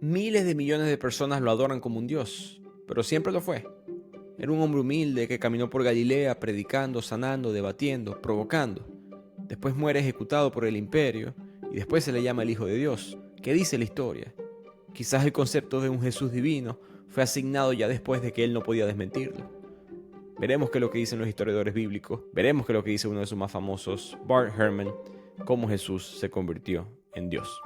Miles de millones de personas lo adoran como un dios, pero siempre lo fue. Era un hombre humilde que caminó por Galilea predicando, sanando, debatiendo, provocando. Después muere ejecutado por el imperio y después se le llama el Hijo de Dios. ¿Qué dice la historia? Quizás el concepto de un Jesús divino fue asignado ya después de que él no podía desmentirlo. Veremos qué es lo que dicen los historiadores bíblicos, veremos qué es lo que dice uno de sus más famosos, Bart Ehrman, cómo Jesús se convirtió en Dios.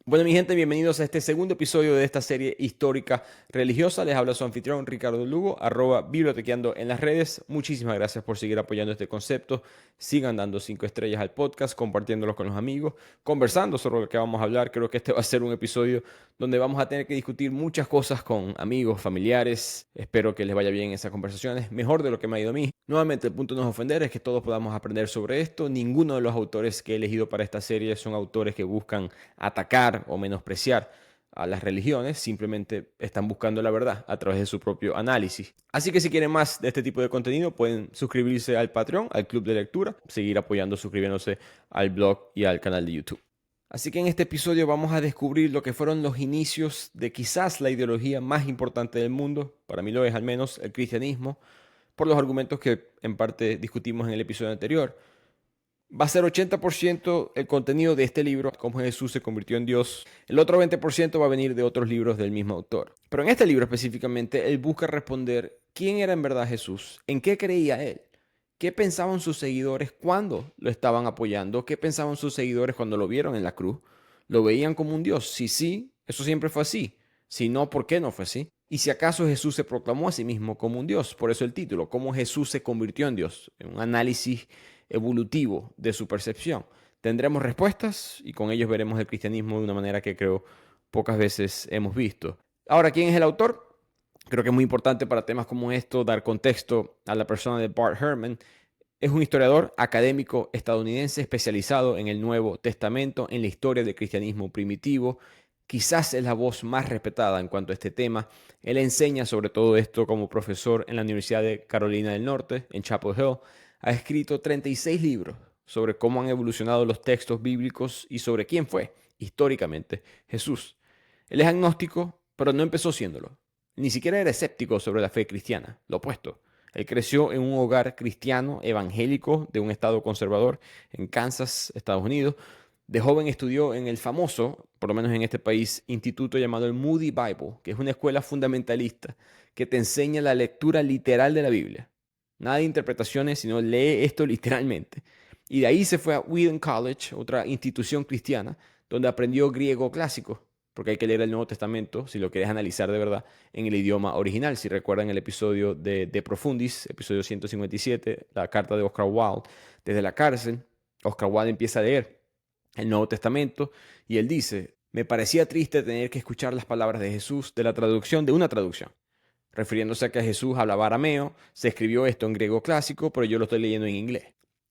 Bueno, mi gente, bienvenidos a este segundo episodio de esta serie histórica religiosa. Les habla su anfitrión Ricardo Lugo, @bibliotequeando en las redes. Muchísimas gracias por seguir apoyando este concepto. Sigan dando 5 estrellas al podcast, compartiéndolos con los amigos, conversando sobre lo que vamos a hablar. Creo que este va a ser un episodio donde vamos a tener que discutir muchas cosas con amigos, familiares. Espero que les vaya bien esas conversaciones, mejor de lo que me ha ido a mí. Nuevamente, el punto no es ofender, es que todos podamos aprender sobre esto. Ninguno de los autores que he elegido para esta serie son autores que buscan atacar o menospreciar a las religiones, simplemente están buscando la verdad a través de su propio análisis. Así que si quieren más de este tipo de contenido, pueden suscribirse al Patreon, al Club de Lectura, seguir apoyando suscribiéndose al blog y al canal de YouTube. Así que en este episodio vamos a descubrir lo que fueron los inicios de quizás la ideología más importante del mundo, para mí lo es al menos, el cristianismo, por los argumentos que en parte discutimos en el episodio anterior. Va a ser 80% el contenido de este libro, cómo Jesús se convirtió en Dios. El otro 20% va a venir de otros libros del mismo autor. Pero en este libro específicamente, él busca responder quién era en verdad Jesús, en qué creía él, qué pensaban sus seguidores cuando lo estaban apoyando, qué pensaban sus seguidores cuando lo vieron en la cruz. ¿Lo veían como un Dios? Si sí, eso siempre fue así. Si no, ¿por qué no fue así? Y si acaso Jesús se proclamó a sí mismo como un Dios, por eso el título, cómo Jesús se convirtió en Dios, en un análisis evolutivo de su percepción. Tendremos respuestas y con ellos veremos el cristianismo de una manera que creo pocas veces hemos visto. Ahora, ¿quién es el autor? Creo que es muy importante para temas como esto dar contexto a la persona de Bart Ehrman. Es un historiador académico estadounidense especializado en el Nuevo Testamento, en la historia del cristianismo primitivo. Quizás es la voz más respetada en cuanto a este tema. Él enseña sobre todo esto como profesor en la Universidad de Carolina del Norte, en Chapel Hill. Ha escrito 36 libros sobre cómo han evolucionado los textos bíblicos y sobre quién fue, históricamente, Jesús. Él es agnóstico, pero no empezó siéndolo. Ni siquiera era escéptico sobre la fe cristiana, lo opuesto. Él creció en un hogar cristiano evangélico de un estado conservador en Kansas, Estados Unidos. De joven estudió en el famoso, por lo menos en este país, instituto llamado el Moody Bible, que es una escuela fundamentalista que te enseña la lectura literal de la Biblia. Nada de interpretaciones, sino lee esto literalmente. Y de ahí se fue a Wheaton College, otra institución cristiana, donde aprendió griego clásico, porque hay que leer el Nuevo Testamento, si lo quieres analizar de verdad, en el idioma original. Si recuerdan el episodio de Profundis, episodio 157, la carta de Oscar Wilde, desde la cárcel, Oscar Wilde empieza a leer el Nuevo Testamento y él dice, me parecía triste tener que escuchar las palabras de Jesús de la traducción de una traducción. Refiriéndose a que Jesús hablaba arameo, se escribió esto en griego clásico, pero yo lo estoy leyendo en inglés.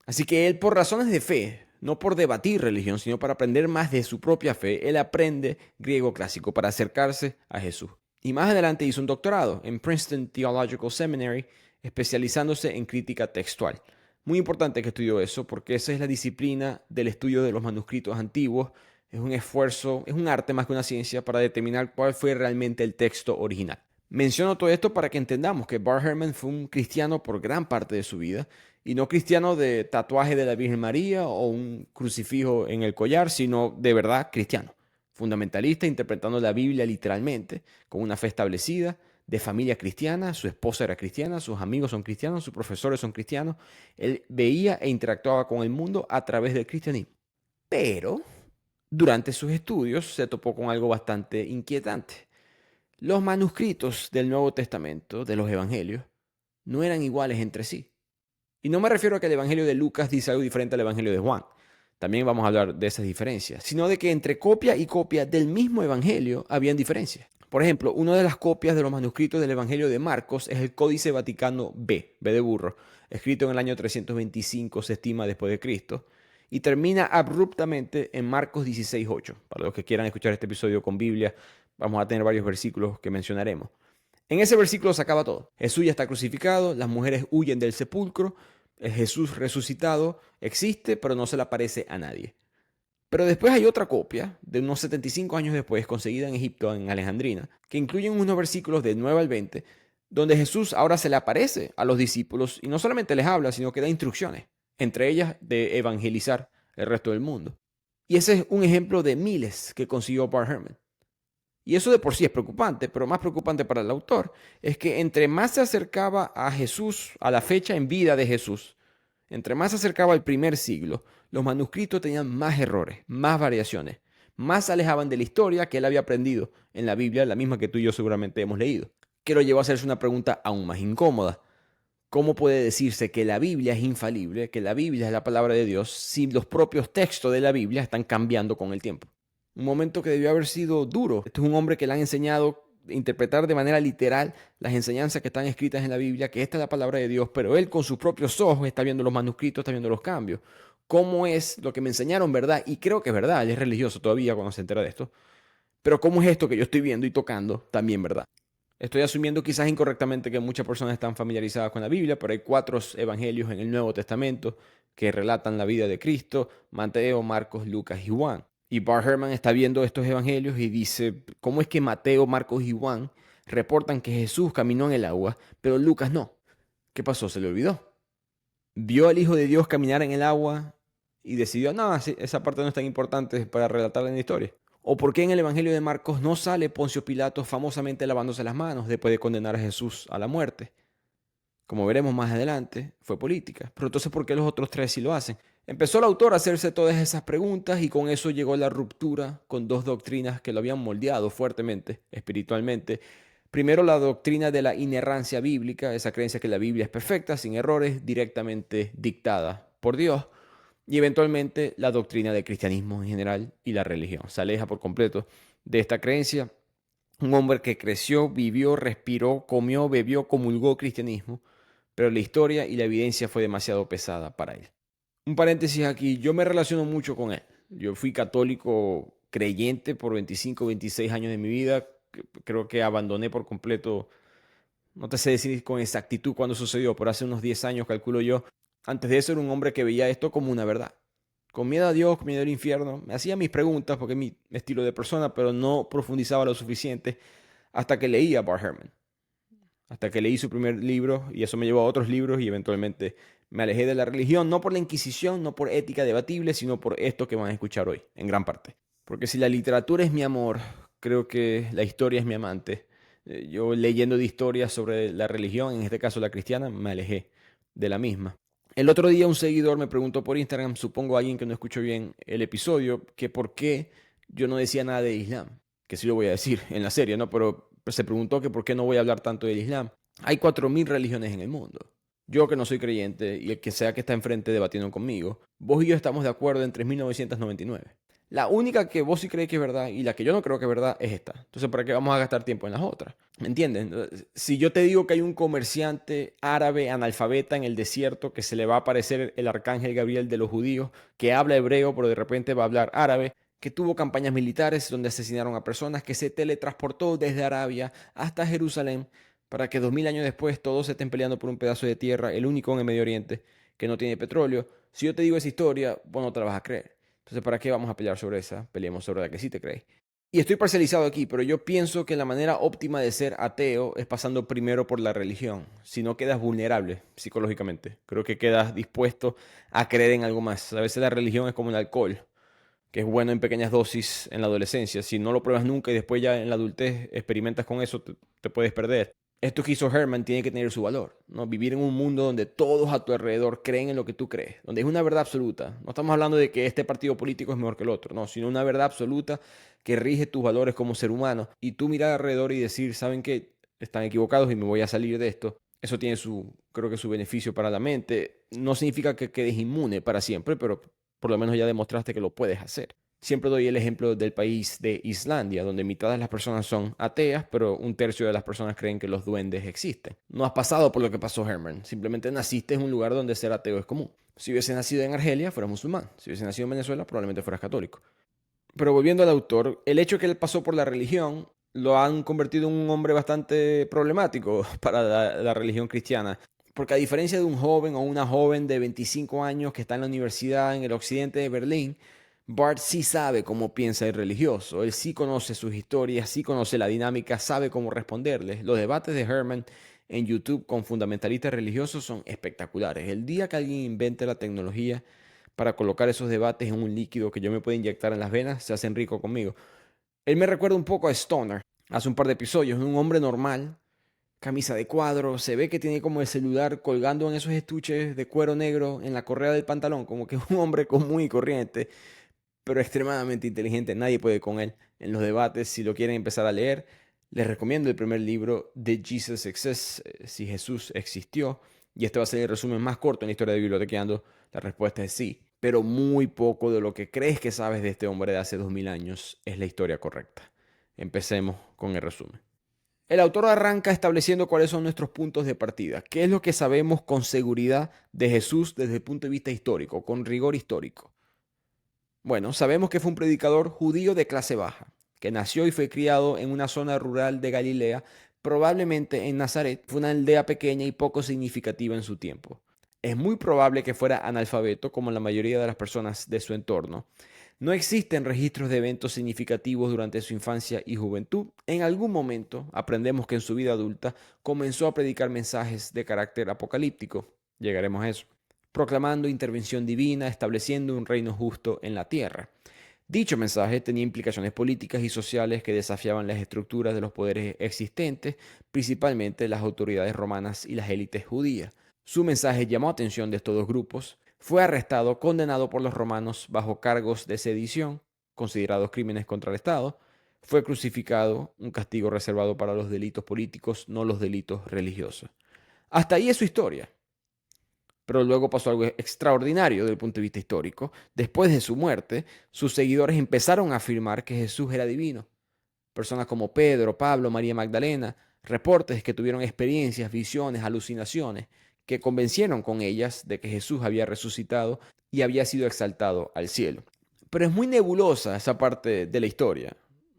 Así que él, por razones de fe, no por debatir religión, sino para aprender más de su propia fe, él aprende griego clásico para acercarse a Jesús. Y más adelante hizo un doctorado en Princeton Theological Seminary, especializándose en crítica textual. Muy importante que estudió eso, porque esa es la disciplina del estudio de los manuscritos antiguos. Es un esfuerzo, es un arte más que una ciencia para determinar cuál fue realmente el texto original. Menciono todo esto para que entendamos que Bart Ehrman fue un cristiano por gran parte de su vida, y no cristiano de tatuaje de la Virgen María o un crucifijo en el collar, sino de verdad cristiano, fundamentalista, interpretando la Biblia literalmente, con una fe establecida, de familia cristiana, su esposa era cristiana, sus amigos son cristianos, sus profesores son cristianos. Él veía e interactuaba con el mundo a través del cristianismo. Pero durante sus estudios se topó con algo bastante inquietante. Los manuscritos del Nuevo Testamento, de los Evangelios, no eran iguales entre sí. Y no me refiero a que el Evangelio de Lucas dice algo diferente al Evangelio de Juan. También vamos a hablar de esas diferencias. Sino de que entre copia y copia del mismo Evangelio habían diferencias. Por ejemplo, una de las copias de los manuscritos del Evangelio de Marcos es el Códice Vaticano B de burro, escrito en el año 325, se estima, después de Cristo, y termina abruptamente en Marcos 16:8. Para los que quieran escuchar este episodio con Biblia, vamos a tener varios versículos que mencionaremos. En ese versículo se acaba todo. Jesús ya está crucificado, las mujeres huyen del sepulcro, el Jesús resucitado existe, pero no se le aparece a nadie. Pero después hay otra copia, de unos 75 años después, conseguida en Egipto, en Alejandrina, que incluyen unos versículos del 9 al 20, donde Jesús ahora se le aparece a los discípulos y no solamente les habla, sino que da instrucciones, entre ellas de evangelizar el resto del mundo. Y ese es un ejemplo de miles que consiguió Bart Ehrman. Y eso de por sí es preocupante, pero más preocupante para el autor es que entre más se acercaba a Jesús, a la fecha en vida de Jesús, entre más se acercaba al primer siglo, los manuscritos tenían más errores, más variaciones, más se alejaban de la historia que él había aprendido en la Biblia, la misma que tú y yo seguramente hemos leído. Que lo llevó a hacerse una pregunta aún más incómoda. ¿Cómo puede decirse que la Biblia es infalible, que la Biblia es la palabra de Dios, si los propios textos de la Biblia están cambiando con el tiempo? Un momento que debió haber sido duro. Este es un hombre que le han enseñado a interpretar de manera literal las enseñanzas que están escritas en la Biblia, que esta es la palabra de Dios, pero él con sus propios ojos está viendo los manuscritos, está viendo los cambios. ¿Cómo es lo que me enseñaron, verdad? Y creo que es verdad, él es religioso todavía cuando se entera de esto. Pero ¿cómo es esto que yo estoy viendo y tocando también, verdad? Estoy asumiendo quizás incorrectamente que muchas personas están familiarizadas con la Biblia, pero hay 4 evangelios en el Nuevo Testamento que relatan la vida de Cristo: Mateo, Marcos, Lucas y Juan. Y Bart Ehrman está viendo estos evangelios y dice, ¿cómo es que Mateo, Marcos y Juan reportan que Jesús caminó en el agua, pero Lucas no? ¿Qué pasó? ¿Se le olvidó? ¿Vio al Hijo de Dios caminar en el agua y decidió, no, sí, esa parte no es tan importante para relatarla en la historia? ¿O por qué en el Evangelio de Marcos no sale Poncio Pilato famosamente lavándose las manos después de condenar a Jesús a la muerte? Como veremos más adelante, fue política. Pero entonces, ¿por qué los otros 3 sí lo hacen? Empezó el autor a hacerse todas esas preguntas y con eso llegó la ruptura con 2 doctrinas que lo habían moldeado fuertemente, espiritualmente. Primero, la doctrina de la inerrancia bíblica, esa creencia que la Biblia es perfecta, sin errores, directamente dictada por Dios. Y eventualmente la doctrina del cristianismo en general y la religión. Se aleja por completo de esta creencia. Un hombre que creció, vivió, respiró, comió, bebió, comulgó cristianismo, pero la historia y la evidencia fue demasiado pesada para él. Un paréntesis aquí, yo me relaciono mucho con él. Yo fui católico creyente por 25, 26 años de mi vida. Creo que abandoné por completo, no te sé decir con exactitud cuándo sucedió, pero hace unos 10 años calculo yo. Antes de eso era un hombre que veía esto como una verdad. Con miedo a Dios, con miedo al infierno, me hacía mis preguntas porque es mi estilo de persona, pero no profundizaba lo suficiente hasta que leí a Bart Ehrman. Hasta que leí su primer libro y eso me llevó a otros libros y eventualmente me alejé de la religión, no por la Inquisición, no por ética debatible, sino por esto que van a escuchar hoy, en gran parte. Porque si la literatura es mi amor, creo que la historia es mi amante. Yo leyendo de historias sobre la religión, en este caso la cristiana, me alejé de la misma. El otro día un seguidor me preguntó por Instagram, supongo alguien que no escuchó bien el episodio, que por qué yo no decía nada de Islam. Que sí lo voy a decir en la serie, ¿no? Pero se preguntó que por qué no voy a hablar tanto del Islam. Hay 4000 religiones en el mundo. Yo que no soy creyente y el que sea que está enfrente debatiendo conmigo, vos y yo estamos de acuerdo en 3999. La única que vos sí crees que es verdad y la que yo no creo que es verdad es esta. Entonces, ¿para qué vamos a gastar tiempo en las otras? ¿Me entienden? Si yo te digo que hay un comerciante árabe analfabeta en el desierto que se le va a aparecer el arcángel Gabriel de los judíos, que habla hebreo pero de repente va a hablar árabe, que tuvo campañas militares donde asesinaron a personas, que se teletransportó desde Arabia hasta Jerusalén para que 2000 años después todos se estén peleando por un pedazo de tierra, el único en el Medio Oriente que no tiene petróleo. Si yo te digo esa historia, vos no te la vas a creer. Entonces, ¿para qué vamos a pelear sobre esa? Peleemos sobre la que sí te crees. Y estoy parcializado aquí, pero yo pienso que la manera óptima de ser ateo es pasando primero por la religión. Si no, quedas vulnerable psicológicamente. Creo que quedas dispuesto a creer en algo más. A veces la religión es como el alcohol, que es bueno en pequeñas dosis en la adolescencia. Si no lo pruebas nunca y después ya en la adultez experimentas con eso, te puedes perder. Esto que hizo Herman tiene que tener su valor, ¿no? Vivir en un mundo donde todos a tu alrededor creen en lo que tú crees, donde es una verdad absoluta. No estamos hablando de que este partido político es mejor que el otro, no, sino una verdad absoluta que rige tus valores como ser humano. Y tú mirar alrededor y decir, ¿saben qué? Están equivocados y me voy a salir de esto. Eso tiene creo que su beneficio para la mente. No significa que quedes inmune para siempre, pero por lo menos ya demostraste que lo puedes hacer. Siempre doy el ejemplo del país de Islandia, donde mitad de las personas son ateas, pero un tercio de las personas creen que los duendes existen. No has pasado por lo que pasó Herman, simplemente naciste en un lugar donde ser ateo es común. Si hubiese nacido en Argelia, fueras musulmán. Si hubiese nacido en Venezuela, probablemente fueras católico. Pero volviendo al autor, el hecho de que él pasó por la religión lo han convertido en un hombre bastante problemático para la religión cristiana. Porque a diferencia de un joven o una joven de 25 años que está en la universidad en el occidente de Berlín, Bart sí sabe cómo piensa el religioso, él sí conoce sus historias, sí conoce la dinámica, sabe cómo responderles. Los debates de Herman en YouTube con fundamentalistas religiosos son espectaculares. El día que alguien invente la tecnología para colocar esos debates en un líquido que yo me pueda inyectar en las venas, se hacen rico conmigo. Él me recuerda un poco a Stoner, hace un par de episodios, un hombre normal, camisa de cuadro, se ve que tiene como el celular colgando en esos estuches de cuero negro en la correa del pantalón, como que un hombre común y corriente, pero extremadamente inteligente, nadie puede con él. En los debates, si lo quieren empezar a leer, les recomiendo el primer libro, Did Jesus Exist? Si Jesús existió, y este va a ser el resumen más corto en la historia de Bibliotequeando. La respuesta es sí, pero muy poco de lo que crees que sabes de este hombre de hace 2000 años es la historia correcta. Empecemos con el resumen. El autor arranca estableciendo cuáles son nuestros puntos de partida, qué es lo que sabemos con seguridad de Jesús desde el punto de vista histórico, con rigor histórico. Bueno, sabemos que fue un predicador judío de clase baja, que nació y fue criado en una zona rural de Galilea, probablemente en Nazaret. Fue una aldea pequeña y poco significativa en su tiempo. Es muy probable que fuera analfabeto, como la mayoría de las personas de su entorno. No existen registros de eventos significativos durante su infancia y juventud. En algún momento aprendemos que en su vida adulta comenzó a predicar mensajes de carácter apocalíptico. Llegaremos a eso, proclamando intervención divina, estableciendo un reino justo en la tierra. Dicho mensaje tenía implicaciones políticas y sociales que desafiaban las estructuras de los poderes existentes, principalmente las autoridades romanas y las élites judías. Su mensaje llamó atención de estos dos grupos. Fue arrestado, condenado por los romanos bajo cargos de sedición, considerados crímenes contra el Estado. Fue crucificado, un castigo reservado para los delitos políticos, no los delitos religiosos. Hasta ahí es su historia. Pero luego pasó algo extraordinario desde el punto de vista histórico. Después de su muerte, sus seguidores empezaron a afirmar que Jesús era divino. Personas como Pedro, Pablo, María Magdalena, reportes que tuvieron experiencias, visiones, alucinaciones, que convencieron con ellas de que Jesús había resucitado y había sido exaltado al cielo. Pero es muy nebulosa esa parte de la historia.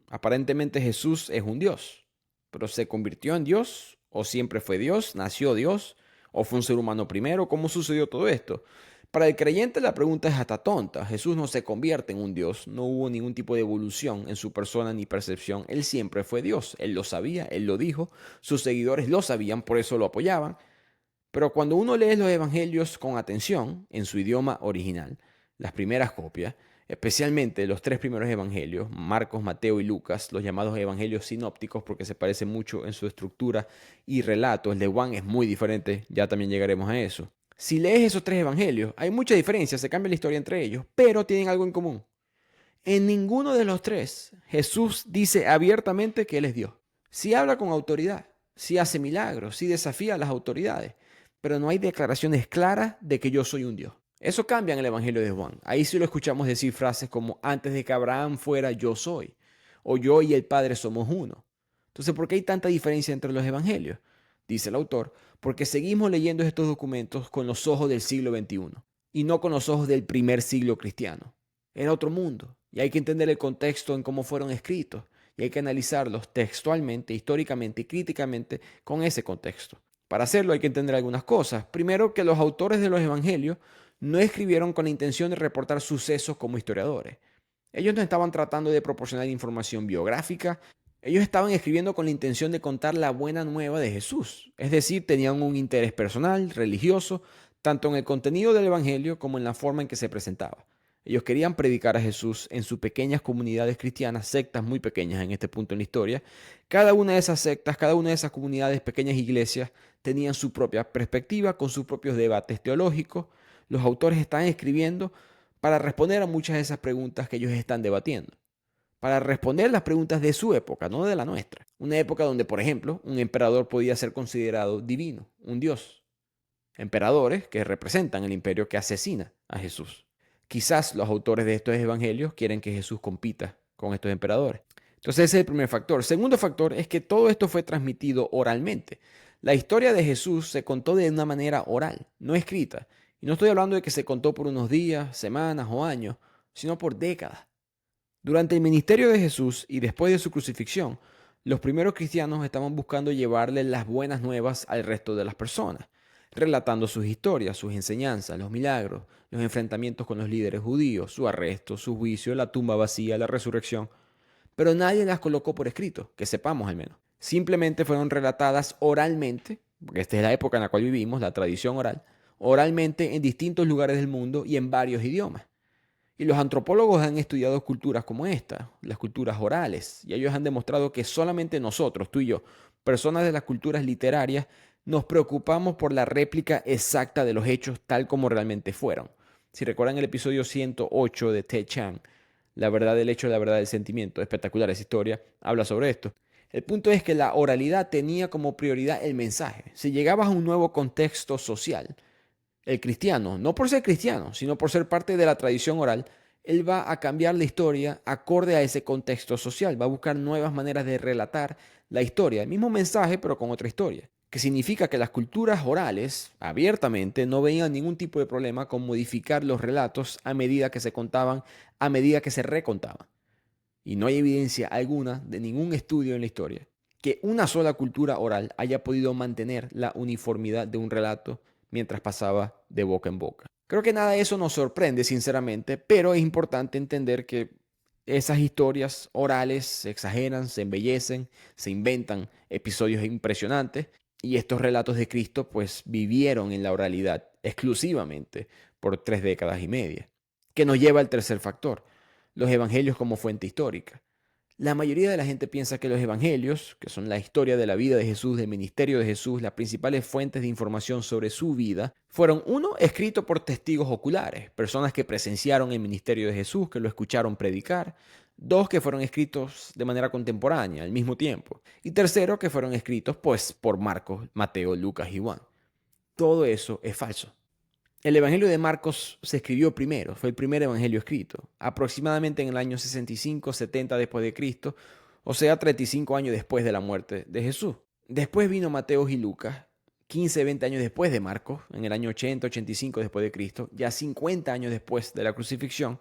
Aparentemente Jesús es un Dios, pero ¿se convirtió en Dios? ¿O siempre fue Dios? ¿Nació Dios? ¿O fue un ser humano primero? ¿Cómo sucedió todo esto? Para el creyente la pregunta es hasta tonta. Jesús no se convierte en un Dios, no hubo ningún tipo de evolución en su persona ni percepción. Él siempre fue Dios, él lo sabía, él lo dijo, sus seguidores lo sabían, por eso lo apoyaban. Pero cuando uno lee los evangelios con atención, en su idioma original, las primeras copias, especialmente los tres primeros evangelios, Marcos, Mateo y Lucas, los llamados evangelios sinópticos porque se parecen mucho en su estructura y relato, el de Juan es muy diferente, ya también llegaremos a eso. Si lees esos tres evangelios, hay mucha diferencia, se cambia la historia entre ellos, pero tienen algo en común. En ninguno de los tres, Jesús dice abiertamente que Él es Dios. Sí habla con autoridad, sí hace milagros, sí desafía a las autoridades, pero no hay declaraciones claras de que yo soy un Dios. Eso cambia en el Evangelio de Juan. Ahí sí lo escuchamos decir frases como antes de que Abraham fuera yo soy, o yo y el Padre somos uno. Entonces, ¿por qué hay tanta diferencia entre los evangelios? Dice el autor, porque seguimos leyendo estos documentos con los ojos del siglo XXI y no con los ojos del primer siglo cristiano. Era otro mundo y hay que entender el contexto en cómo fueron escritos y hay que analizarlos textualmente, históricamente y críticamente con ese contexto. Para hacerlo hay que entender algunas cosas. Primero, que los autores de los evangelios no escribieron con la intención de reportar sucesos como historiadores. Ellos no estaban tratando de proporcionar información biográfica, ellos estaban escribiendo con la intención de contar la buena nueva de Jesús. Es decir, tenían un interés personal, religioso, tanto en el contenido del evangelio como en la forma en que se presentaba. Ellos querían predicar a Jesús en sus pequeñas comunidades cristianas, sectas muy pequeñas en este punto en la historia. Cada una de esas sectas, cada una de esas comunidades, pequeñas iglesias, tenían su propia perspectiva, con sus propios debates teológicos. Los autores están escribiendo para responder a muchas de esas preguntas que ellos están debatiendo. Para responder las preguntas de su época, no de la nuestra. Una época donde, por ejemplo, un emperador podía ser considerado divino, un dios. Emperadores que representan el imperio que asesina a Jesús. Quizás los autores de estos evangelios quieren que Jesús compita con estos emperadores. Entonces ese es el primer factor. Segundo factor es que todo esto fue transmitido oralmente. La historia de Jesús se contó de una manera oral, no escrita. Y no estoy hablando de que se contó por unos días, semanas o años, sino por décadas. Durante el ministerio de Jesús y después de su crucifixión, los primeros cristianos estaban buscando llevarle las buenas nuevas al resto de las personas. relatando sus historias, sus enseñanzas, los milagros, los enfrentamientos con los líderes judíos, su arresto, su juicio, la tumba vacía, la resurrección. Pero nadie las colocó por escrito, que sepamos al menos. Simplemente fueron relatadas oralmente, porque esta es la época en la cual vivimos, la tradición oral, oralmente en distintos lugares del mundo y en varios idiomas. Y los antropólogos han estudiado culturas como esta, las culturas orales, y ellos han demostrado que solamente nosotros, tú y yo, personas de las culturas literarias, nos preocupamos por la réplica exacta de los hechos tal como realmente fueron. Si recuerdan el episodio 108 de Ted Chiang, La verdad del hecho, la verdad del sentimiento, espectacular esa historia, habla sobre esto. El punto es que la oralidad tenía como prioridad el mensaje. Si llegabas a un nuevo contexto social, el cristiano, no por ser cristiano, sino por ser parte de la tradición oral, él va a cambiar la historia acorde a ese contexto social, va a buscar nuevas maneras de relatar la historia, el mismo mensaje pero con otra historia, que significa que las culturas orales, abiertamente, no veían ningún tipo de problema con modificar los relatos a medida que se contaban, a medida que se recontaban. Y no hay evidencia alguna de ningún estudio en la historia que una sola cultura oral haya podido mantener la uniformidad de un relato mientras pasaba de boca en boca. Creo que nada de eso nos sorprende, sinceramente, pero es importante entender que esas historias orales se exageran, se embellecen, se inventan episodios impresionantes y estos relatos de Cristo pues vivieron en la oralidad exclusivamente por 3 décadas y media, que nos lleva al tercer factor, los evangelios como fuente histórica. La mayoría de la gente piensa que los evangelios, que son la historia de la vida de Jesús, del ministerio de Jesús, las principales fuentes de información sobre su vida, fueron uno, escritos por testigos oculares, personas que presenciaron el ministerio de Jesús, que lo escucharon predicar. Dos, que fueron escritos de manera contemporánea, al mismo tiempo. Y tercero, que fueron escritos pues por Marcos, Mateo, Lucas y Juan. Todo eso es falso. El Evangelio de Marcos se escribió primero, fue el primer evangelio escrito, aproximadamente en el año 65-70 después de Cristo, o sea, 35 años después de la muerte de Jesús. Después vino Mateo y Lucas, 15-20 años después de Marcos, en el año 80-85 después de Cristo, ya 50 años después de la crucifixión,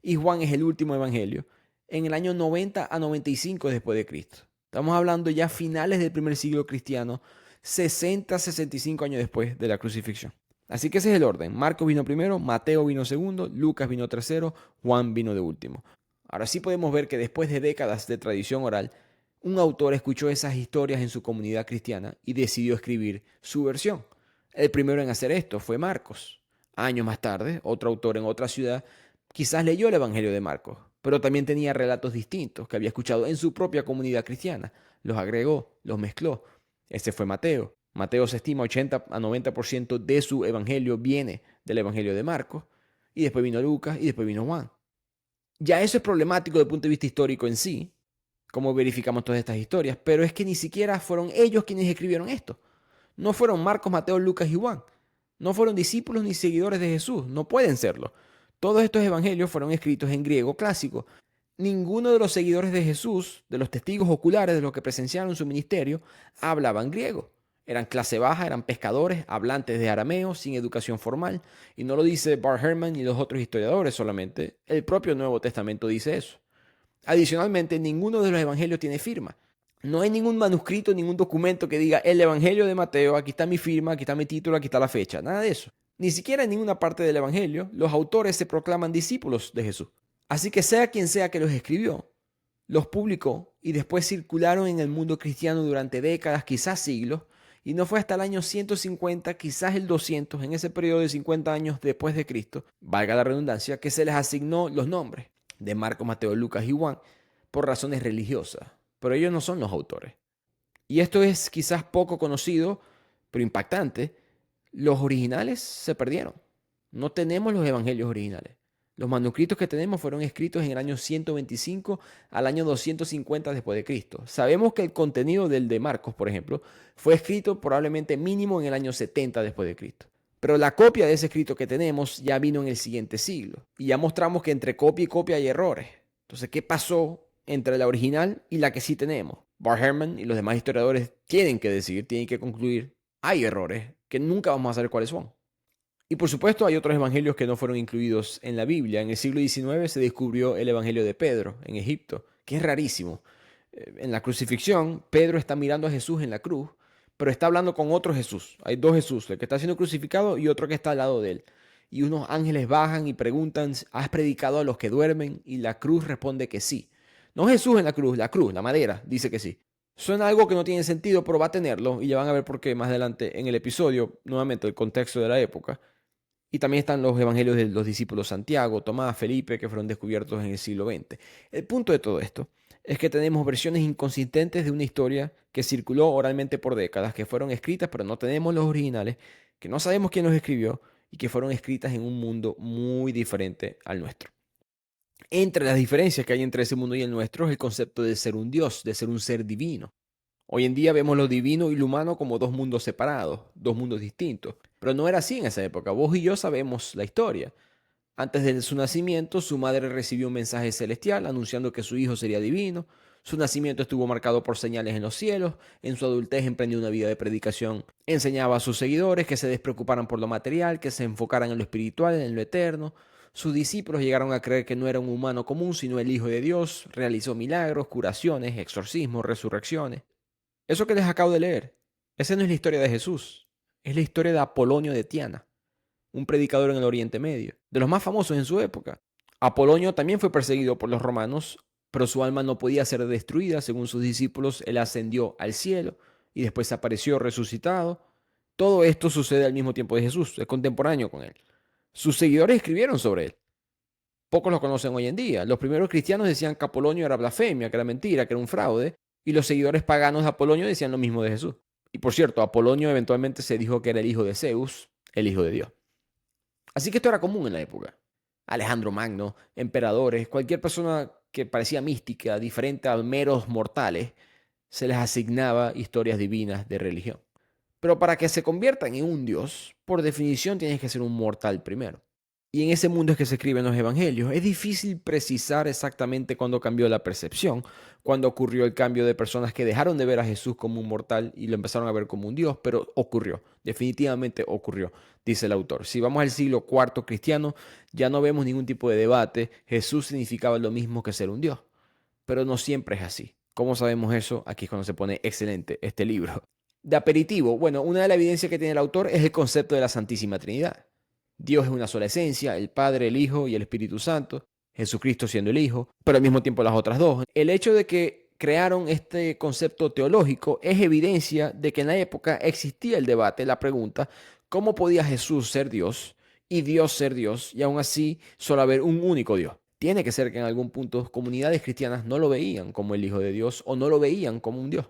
y Juan es el último evangelio, en el año 90-95 después de Cristo. Estamos hablando ya finales del primer siglo cristiano, 60-65 años después de la crucifixión. Así que ese es el orden. Marcos vino primero, Mateo vino segundo, Lucas vino tercero, Juan vino de último. Ahora sí podemos ver que después de décadas de tradición oral, un autor escuchó esas historias en su comunidad cristiana y decidió escribir su versión. El primero en hacer esto fue Marcos. Años más tarde, otro autor en otra ciudad quizás leyó el Evangelio de Marcos, pero también tenía relatos distintos que había escuchado en su propia comunidad cristiana. Los agregó, los mezcló. Ese fue Mateo. Mateo se estima 80-90% de su evangelio viene del evangelio de Marcos, y después vino Lucas y después vino Juan. Ya eso es problemático desde el punto de vista histórico en sí, cómo verificamos todas estas historias, pero es que ni siquiera fueron ellos quienes escribieron esto. No fueron Marcos, Mateo, Lucas y Juan. No fueron discípulos ni seguidores de Jesús, no pueden serlo. Todos estos evangelios fueron escritos en griego clásico. Ninguno de los seguidores de Jesús, de los testigos oculares, de los que presenciaron su ministerio, hablaban griego. Eran clase baja, eran pescadores, hablantes de arameo, sin educación formal. Y no lo dice Bart Ehrman ni los otros historiadores solamente. El propio Nuevo Testamento dice eso. Adicionalmente, ninguno de los evangelios tiene firma. No hay ningún manuscrito, ningún documento que diga el evangelio de Mateo, aquí está mi firma, aquí está mi título, aquí está la fecha. Nada de eso. Ni siquiera en ninguna parte del evangelio los autores se proclaman discípulos de Jesús. Así que sea quien sea que los escribió, los publicó y después circularon en el mundo cristiano durante décadas, quizás siglos, y no fue hasta el año 150, quizás el 200, en ese periodo de 50 años después de Cristo, valga la redundancia, que se les asignó los nombres de Marcos, Mateo, Lucas y Juan por razones religiosas. Pero ellos no son los autores. Y esto es quizás poco conocido, pero impactante. Los originales se perdieron. No tenemos los evangelios originales. Los manuscritos que tenemos fueron escritos en el año 125 al año 250 después de Cristo. Sabemos que el contenido del de Marcos, por ejemplo, fue escrito probablemente mínimo en el año 70 después de Cristo. Pero la copia de ese escrito que tenemos ya vino en el siguiente siglo. Y ya mostramos que entre copia y copia hay errores. Entonces, ¿qué pasó entre la original y la que sí tenemos? Bart Ehrman y los demás historiadores tienen que decir, tienen que concluir, hay errores que nunca vamos a saber cuáles son. Y por supuesto hay otros evangelios que no fueron incluidos en la Biblia. En el siglo XIX se descubrió el evangelio de Pedro en Egipto, que es rarísimo. En la crucifixión, Pedro está mirando a Jesús en la cruz, pero está hablando con otro Jesús. Hay dos Jesús, el que está siendo crucificado y otro que está al lado de él. Y unos ángeles bajan y preguntan, ¿has predicado a los que duermen? Y la cruz responde que sí. No Jesús en la cruz, la madera, dice que sí. Suena algo que no tiene sentido, pero va a tenerlo, y ya van a ver por qué más adelante en el episodio, nuevamente el contexto de la época. Y también están los evangelios de los discípulos Santiago, Tomás, Felipe, que fueron descubiertos en el siglo XX. El punto de todo esto es que tenemos versiones inconsistentes de una historia que circuló oralmente por décadas, que fueron escritas, pero no tenemos los originales, que no sabemos quién los escribió y que fueron escritas en un mundo muy diferente al nuestro. Entre las diferencias que hay entre ese mundo y el nuestro es el concepto de ser un Dios, de ser un ser divino. Hoy en día vemos lo divino y lo humano como dos mundos separados, dos mundos distintos. Pero no era así en esa época. Vos y yo sabemos la historia. Antes de su nacimiento, su madre recibió un mensaje celestial anunciando que su hijo sería divino. Su nacimiento estuvo marcado por señales en los cielos. En su adultez emprendió una vida de predicación. Enseñaba a sus seguidores que se despreocuparan por lo material, que se enfocaran en lo espiritual, en lo eterno. Sus discípulos llegaron a creer que no era un humano común, sino el Hijo de Dios. Realizó milagros, curaciones, exorcismos, resurrecciones. Eso que les acabo de leer, esa no es la historia de Jesús, es la historia de Apolonio de Tiana, un predicador en el Oriente Medio, de los más famosos en su época. Apolonio también fue perseguido por los romanos, pero su alma no podía ser destruida. Según sus discípulos, él ascendió al cielo y después apareció resucitado. Todo esto sucede al mismo tiempo de Jesús, es contemporáneo con él. Sus seguidores escribieron sobre él. Pocos lo conocen hoy en día. Los primeros cristianos decían que Apolonio era blasfemia, que era mentira, que era un fraude, y los seguidores paganos de Apolonio decían lo mismo de Jesús. Y por cierto, Apolonio eventualmente se dijo que era el hijo de Zeus, el hijo de Dios. Así que esto era común en la época. Alejandro Magno, emperadores, cualquier persona que parecía mística, diferente a meros mortales, se les asignaba historias divinas de religión. Pero para que se conviertan en un dios, por definición tienes que ser un mortal primero. Y en ese mundo es que se escriben los evangelios. Es difícil precisar exactamente cuándo cambió la percepción, cuándo ocurrió el cambio de personas que dejaron de ver a Jesús como un mortal y lo empezaron a ver como un Dios, pero ocurrió, definitivamente ocurrió, dice el autor. Si vamos al siglo IV cristiano, ya no vemos ningún tipo de debate. Jesús significaba lo mismo que ser un Dios, pero no siempre es así. ¿Cómo sabemos eso? Aquí es cuando se pone excelente este libro. De aperitivo, bueno, una de las evidencias que tiene el autor es el concepto de la Santísima Trinidad. Dios es una sola esencia, el Padre, el Hijo y el Espíritu Santo, Jesucristo siendo el Hijo, pero al mismo tiempo las otras dos. El hecho de que crearon este concepto teológico es evidencia de que en la época existía el debate, la pregunta, ¿cómo podía Jesús ser Dios y Dios ser Dios y aún así solo haber un único Dios? Tiene que ser que en algún punto comunidades cristianas no lo veían como el Hijo de Dios o no lo veían como un Dios.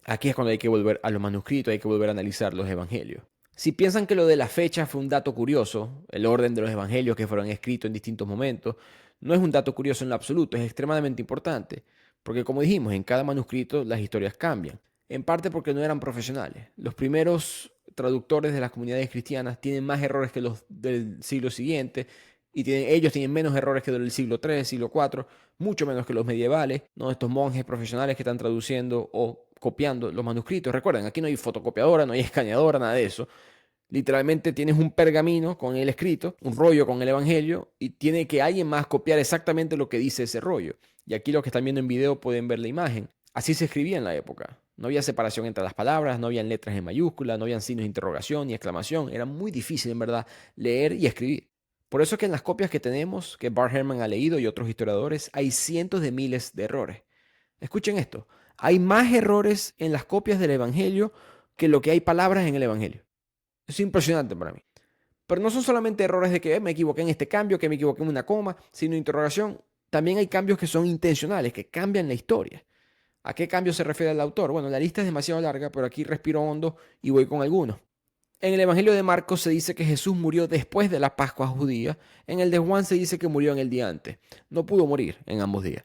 Aquí es cuando hay que volver a los manuscritos, hay que volver a analizar los evangelios. Si piensan que lo de la fecha fue un dato curioso, el orden de los evangelios que fueron escritos en distintos momentos, no es un dato curioso en lo absoluto, es extremadamente importante, porque como dijimos, en cada manuscrito las historias cambian, en parte porque no eran profesionales. Los primeros traductores de las comunidades cristianas tienen más errores que los del siglo siguiente, y ellos tienen menos errores que los del siglo III, siglo IV, mucho menos que los medievales, ¿no? Estos monjes profesionales que están traduciendo o copiando los manuscritos. Recuerden, aquí no hay fotocopiadora, no hay escaneadora, nada de eso. Literalmente tienes un pergamino con el escrito, un rollo con el evangelio, y tiene que alguien más copiar exactamente lo que dice ese rollo. Y aquí los que están viendo en video pueden ver la imagen. Así se escribía en la época. No había separación entre las palabras, no habían letras en mayúscula, no habían signos de interrogación ni exclamación. Era muy difícil, en verdad, leer y escribir. Por eso es que en las copias que tenemos, que Bart Ehrman ha leído y otros historiadores, hay cientos de miles de errores. Escuchen esto. Hay más errores en las copias del evangelio que lo que hay palabras en el evangelio. Es impresionante para mí. Pero no son solamente errores de que me equivoqué en este cambio, que me equivoqué en una coma, sino interrogación. También hay cambios que son intencionales, que cambian la historia. ¿A qué cambio se refiere el autor? Bueno, la lista es demasiado larga, pero aquí respiro hondo y voy con algunos. En el Evangelio de Marcos se dice que Jesús murió después de la Pascua judía. En el de Juan se dice que murió en el día antes. No pudo morir en ambos días.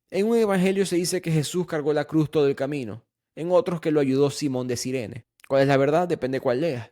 En un evangelio se dice que Jesús cargó la cruz todo el camino. En otros que lo ayudó Simón de Cirene. ¿Cuál es la verdad? Depende cuál leas.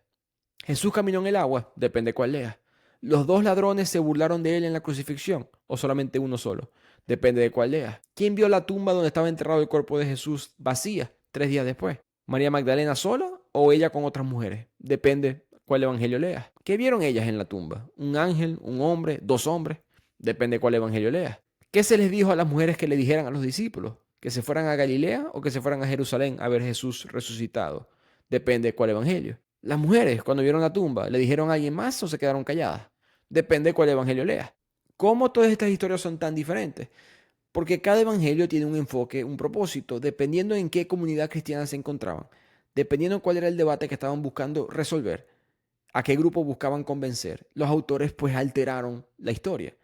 Jesús caminó en el agua, depende cuál leas. Los dos ladrones se burlaron de él en la crucifixión, o solamente uno solo, depende de cuál leas. ¿Quién vio la tumba donde estaba enterrado el cuerpo de Jesús vacía 3 días después? ¿María Magdalena sola o ella con otras mujeres? Depende cuál evangelio leas. ¿Qué vieron ellas en la tumba? ¿Un ángel, un hombre, 2 hombres? Depende cuál evangelio leas. ¿Qué se les dijo a las mujeres que le dijeran a los discípulos? ¿Que se fueran a Galilea o que se fueran a Jerusalén a ver a Jesús resucitado? Depende de cuál evangelio. Las mujeres, cuando vieron la tumba, ¿le dijeron a alguien más o se quedaron calladas? Depende de cuál evangelio leas. ¿Cómo todas estas historias son tan diferentes? Porque cada evangelio tiene un enfoque, un propósito, dependiendo en qué comunidad cristiana se encontraban, dependiendo cuál era el debate que estaban buscando resolver, a qué grupo buscaban convencer. Los autores pues alteraron la historia.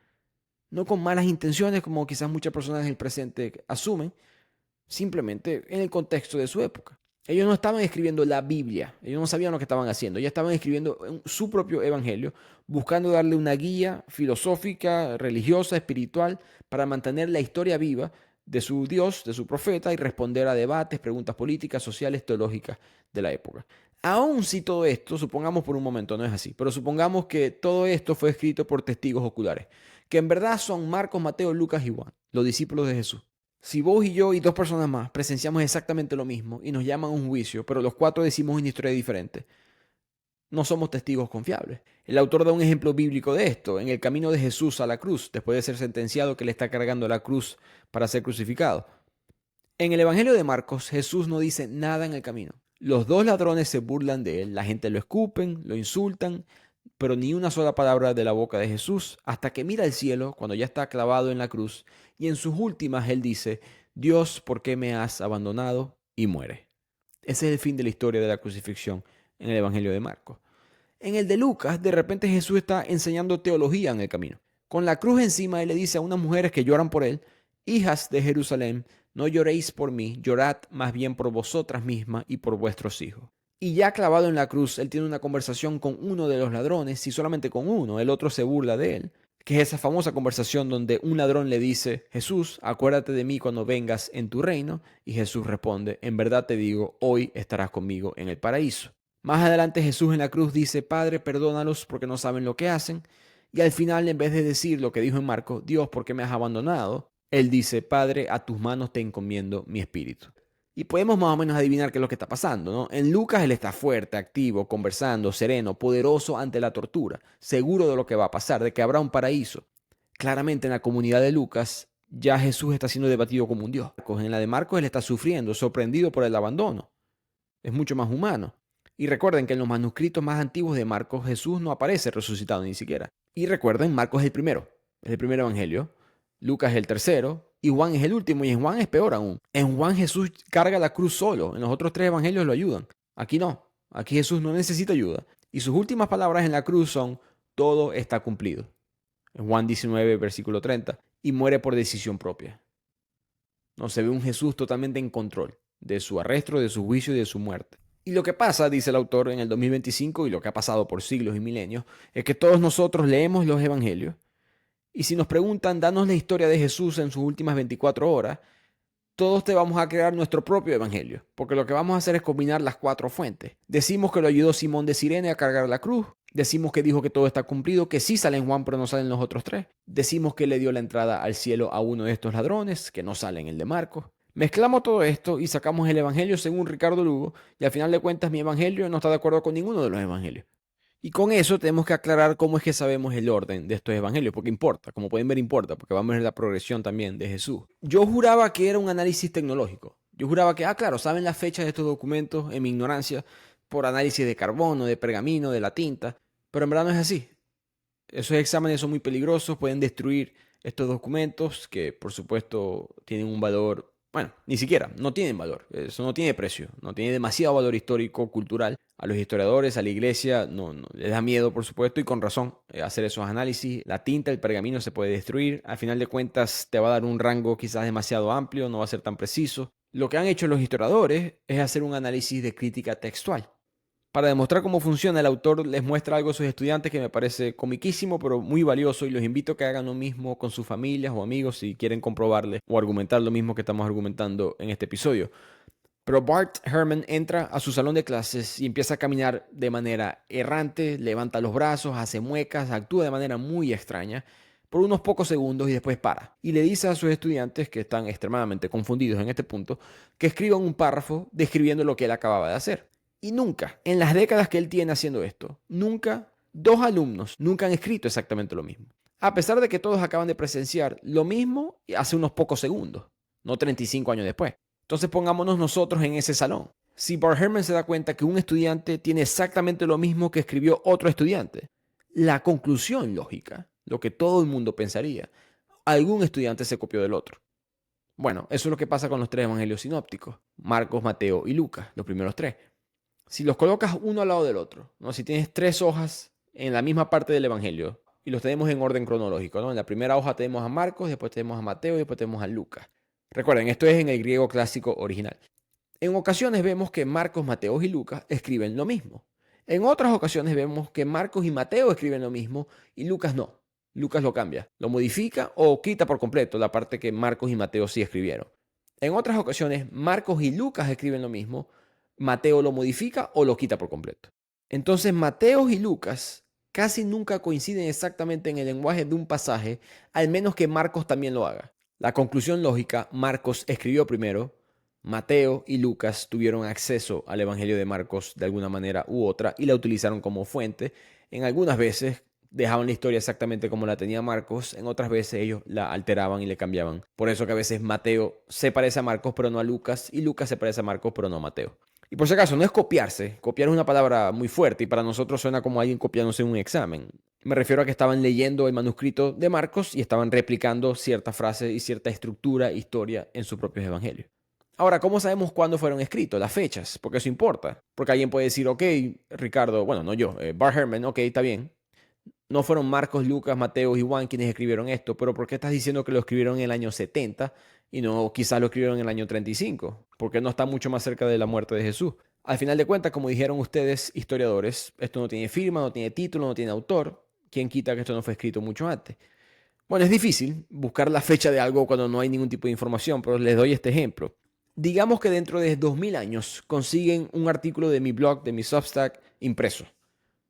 No con malas intenciones como quizás muchas personas en el presente asumen, simplemente en el contexto de su época. Ellos no estaban escribiendo la Biblia, ellos no sabían lo que estaban haciendo, ellos estaban escribiendo su propio evangelio, buscando darle una guía filosófica, religiosa, espiritual, para mantener la historia viva de su Dios, de su profeta, y responder a debates, preguntas políticas, sociales, teológicas de la época. Aun si todo esto, supongamos por un momento, no es así, pero supongamos que todo esto fue escrito por testigos oculares, que en verdad son Marcos, Mateo, Lucas y Juan, los discípulos de Jesús. Si vos y yo y dos personas más presenciamos exactamente lo mismo y nos llaman a un juicio, pero los cuatro decimos una historia diferente, no somos testigos confiables. El autor da un ejemplo bíblico de esto, en el camino de Jesús a la cruz, después de ser sentenciado que le está cargando la cruz para ser crucificado. En el Evangelio de Marcos, Jesús no dice nada en el camino. Los dos ladrones se burlan de él, la gente lo escupen, lo insultan, pero ni una sola palabra de la boca de Jesús hasta que mira al cielo cuando ya está clavado en la cruz y en sus últimas él dice, Dios, ¿por qué me has abandonado? Y muere. Ese es el fin de la historia de la crucifixión en el Evangelio de Marcos. En el de Lucas, de repente Jesús está enseñando teología en el camino. Con la cruz encima, él le dice a unas mujeres que lloran por él, hijas de Jerusalén, no lloréis por mí, llorad más bien por vosotras mismas y por vuestros hijos. Y ya clavado en la cruz, él tiene una conversación con uno de los ladrones, y solamente con uno, el otro se burla de él, que es esa famosa conversación donde un ladrón le dice, Jesús, acuérdate de mí cuando vengas en tu reino, y Jesús responde, en verdad te digo, hoy estarás conmigo en el paraíso. Más adelante Jesús en la cruz dice, Padre, perdónalos porque no saben lo que hacen, y al final, en vez de decir lo que dijo en Marcos, Dios, ¿por qué me has abandonado? Él dice, Padre, a tus manos te encomiendo mi espíritu. Y podemos más o menos adivinar qué es lo que está pasando, ¿no? En Lucas él está fuerte, activo, conversando, sereno, poderoso ante la tortura, seguro de lo que va a pasar, de que habrá un paraíso. Claramente en la comunidad de Lucas ya Jesús está siendo debatido como un Dios. En la de Marcos él está sufriendo, sorprendido por el abandono. Es mucho más humano. Y recuerden que en los manuscritos más antiguos de Marcos Jesús no aparece resucitado ni siquiera. Y recuerden, Marcos es el primer evangelio. Lucas es el tercero y Juan es el último, y en Juan es peor aún. En Juan Jesús carga la cruz solo, en los otros tres evangelios lo ayudan. Aquí no, aquí Jesús no necesita ayuda. Y sus últimas palabras en la cruz son, todo está cumplido. En Juan 19, versículo 30, y muere por decisión propia. No se ve un Jesús totalmente en control de su arresto, de su juicio y de su muerte. Y lo que pasa, dice el autor, en el 2025, y lo que ha pasado por siglos y milenios, es que todos nosotros leemos los evangelios. Y si nos preguntan, danos la historia de Jesús en sus últimas 24 horas, todos te vamos a crear nuestro propio evangelio, porque lo que vamos a hacer es combinar las cuatro fuentes. Decimos que lo ayudó Simón de Cirene a cargar la cruz, decimos que dijo que todo está cumplido, que sí sale en Juan pero no salen los otros tres, decimos que le dio la entrada al cielo a uno de estos ladrones, que no sale en el de Marcos. Mezclamos todo esto y sacamos el evangelio según Ricardo Lugo, y al final de cuentas mi evangelio no está de acuerdo con ninguno de los evangelios. Y con eso tenemos que aclarar cómo es que sabemos el orden de estos evangelios, porque importa, como pueden ver importa, porque vamos a ver la progresión también de Jesús. Yo juraba que era un análisis tecnológico. Yo juraba que, claro, saben las fechas de estos documentos en mi ignorancia por análisis de carbono, de pergamino, de la tinta, pero en verdad no es así. Esos exámenes son muy peligrosos, pueden destruir estos documentos que por supuesto tienen un valor, bueno, ni siquiera, no tienen valor, eso no tiene precio, no tiene demasiado valor histórico, cultural. A los historiadores, a la iglesia, no les da miedo por supuesto y con razón hacer esos análisis. La tinta, el pergamino se puede destruir, al final de cuentas te va a dar un rango quizás demasiado amplio, no va a ser tan preciso. Lo que han hecho los historiadores es hacer un análisis de crítica textual. Para demostrar cómo funciona, el autor les muestra algo a sus estudiantes que me parece comiquísimo, pero muy valioso, y los invito a que hagan lo mismo con sus familias o amigos si quieren comprobarle o argumentar lo mismo que estamos argumentando en este episodio. Pero Bart Ehrman entra a su salón de clases y empieza a caminar de manera errante, levanta los brazos, hace muecas, actúa de manera muy extraña por unos pocos segundos y después para. Y le dice a sus estudiantes, que están extremadamente confundidos en este punto, que escriban un párrafo describiendo lo que él acababa de hacer. Y nunca, en las décadas que él tiene haciendo esto, nunca, dos alumnos nunca han escrito exactamente lo mismo. A pesar de que todos acaban de presenciar lo mismo hace unos pocos segundos, no 35 años después. Entonces pongámonos nosotros en ese salón. si Bart Ehrman se da cuenta que un estudiante tiene exactamente lo mismo que escribió otro estudiante? La conclusión lógica, lo que todo el mundo pensaría, algún estudiante se copió del otro. Bueno, eso es lo que pasa con los tres evangelios sinópticos, Marcos, Mateo y Lucas, los primeros tres. Si los colocas uno al lado del otro, ¿no? Si tienes tres hojas en la misma parte del evangelio y los tenemos en orden cronológico, ¿no? En la primera hoja tenemos a Marcos, después tenemos a Mateo y después tenemos a Lucas. Recuerden, esto es en el griego clásico original. En ocasiones vemos que Marcos, Mateo y Lucas escriben lo mismo. En otras ocasiones vemos que Marcos y Mateo escriben lo mismo y Lucas no. Lucas lo cambia, lo modifica o quita por completo la parte que Marcos y Mateo sí escribieron. En otras ocasiones, Marcos y Lucas escriben lo mismo, Mateo lo modifica o lo quita por completo. Entonces, Mateo y Lucas casi nunca coinciden exactamente en el lenguaje de un pasaje, al menos que Marcos también lo haga. La conclusión lógica, Marcos escribió primero, Mateo y Lucas tuvieron acceso al Evangelio de Marcos de alguna manera u otra y la utilizaron como fuente. En algunas veces dejaban la historia exactamente como la tenía Marcos, en otras veces ellos la alteraban y le cambiaban. Por eso que a veces Mateo se parece a Marcos pero no a Lucas y Lucas se parece a Marcos pero no a Mateo. Y por si acaso, no es copiarse. Copiar es una palabra muy fuerte y para nosotros suena como alguien copiándose un examen. Me refiero a que estaban leyendo el manuscrito de Marcos y estaban replicando ciertas frases y cierta estructura, historia en sus propios evangelios. Ahora, ¿cómo sabemos cuándo fueron escritos? Las fechas, porque eso importa. Porque alguien puede decir, ok, Ricardo, bueno, no yo, Bart Ehrman, ok, está bien. No fueron Marcos, Lucas, Mateo y Juan quienes escribieron esto, pero ¿por qué estás diciendo que lo escribieron en el año 70 y no quizás lo escribieron en el año 35? Porque no está mucho más cerca de la muerte de Jesús. Al final de cuentas, como dijeron ustedes, historiadores, esto no tiene firma, no tiene título, no tiene autor. ¿Quién quita que esto no fue escrito mucho antes? Bueno, es difícil buscar la fecha de algo cuando no hay ningún tipo de información, pero les doy este ejemplo. Digamos que dentro de 2000 años consiguen un artículo de mi blog, de mi Substack, impreso.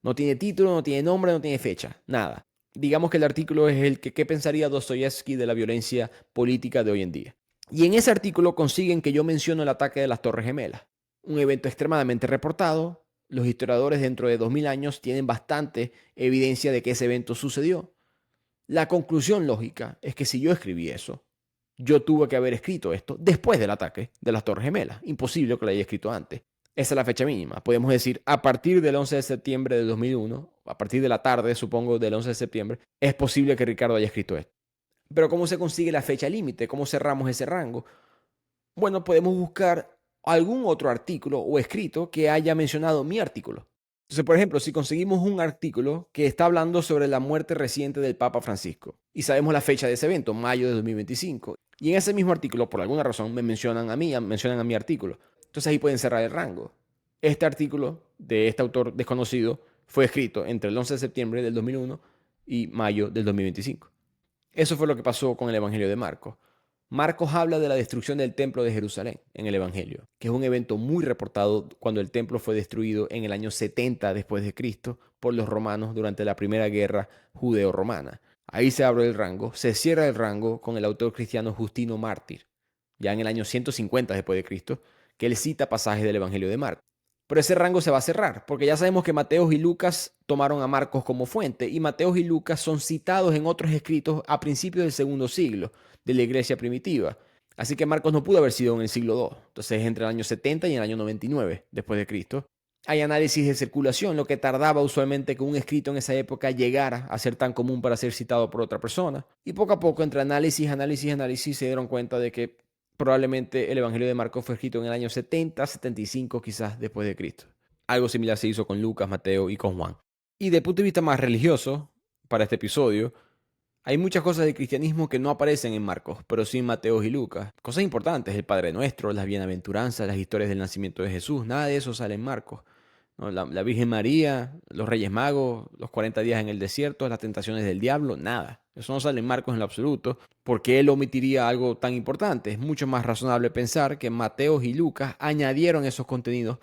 No tiene título, no tiene nombre, no tiene fecha, nada. Digamos que el artículo es el que qué pensaría Dostoyevsky de la violencia política de hoy en día. Y en ese artículo consiguen que yo menciono el ataque de las Torres Gemelas. Un evento extremadamente reportado. Los historiadores dentro de 2000 años tienen bastante evidencia de que ese evento sucedió. La conclusión lógica es que si yo escribí eso, yo tuve que haber escrito esto después del ataque de las Torres Gemelas. Imposible que lo haya escrito antes. Esa es la fecha mínima. Podemos decir, a partir del 11 de septiembre de 2001, a partir de la tarde, supongo, del 11 de septiembre, es posible que Ricardo haya escrito esto. Pero ¿cómo se consigue la fecha límite? ¿Cómo cerramos ese rango? Bueno, podemos buscar algún otro artículo o escrito que haya mencionado mi artículo. Entonces, por ejemplo, si conseguimos un artículo que está hablando sobre la muerte reciente del Papa Francisco y sabemos la fecha de ese evento, mayo de 2025, y en ese mismo artículo, por alguna razón, me mencionan a mí, mencionan a mi artículo. Entonces ahí pueden cerrar el rango. Este artículo de este autor desconocido fue escrito entre el 11 de septiembre del 2001 y mayo del 2025. Eso fue lo que pasó con el Evangelio de Marcos. Marcos habla de la destrucción del templo de Jerusalén en el Evangelio, que es un evento muy reportado cuando el templo fue destruido en el año 70 después de Cristo por los romanos durante la primera guerra judeo-romana. Ahí se abre el rango, se cierra el rango con el autor cristiano Justino Mártir, ya en el año 150 después de Cristo, que él cita pasajes del Evangelio de Marcos. Pero ese rango se va a cerrar, porque ya sabemos que Mateo y Lucas tomaron a Marcos como fuente, y Mateo y Lucas son citados en otros escritos a principios del segundo siglo de la iglesia primitiva. Así que Marcos no pudo haber sido en el siglo II. Entonces es entre el año 70 y el año 99 después de Cristo. Hay análisis de circulación, lo que tardaba usualmente que un escrito en esa época llegara a ser tan común para ser citado por otra persona. Y poco a poco, entre análisis, se dieron cuenta de que probablemente el Evangelio de Marcos fue escrito en el año 70, 75 quizás después de Cristo. Algo similar se hizo con Lucas, Mateo y con Juan. Y desde el punto de vista más religioso, para este episodio, hay muchas cosas del cristianismo que no aparecen en Marcos, pero sí en Mateo y Lucas. Cosas importantes, el Padre Nuestro, las bienaventuranzas, las historias del nacimiento de Jesús, nada de eso sale en Marcos. ¿No? La Virgen María, los Reyes Magos, los 40 días en el desierto, las tentaciones del diablo, nada. Eso no sale en Marcos en lo absoluto. ¿Por qué él omitiría algo tan importante? Es mucho más razonable pensar que Mateo y Lucas añadieron esos contenidos,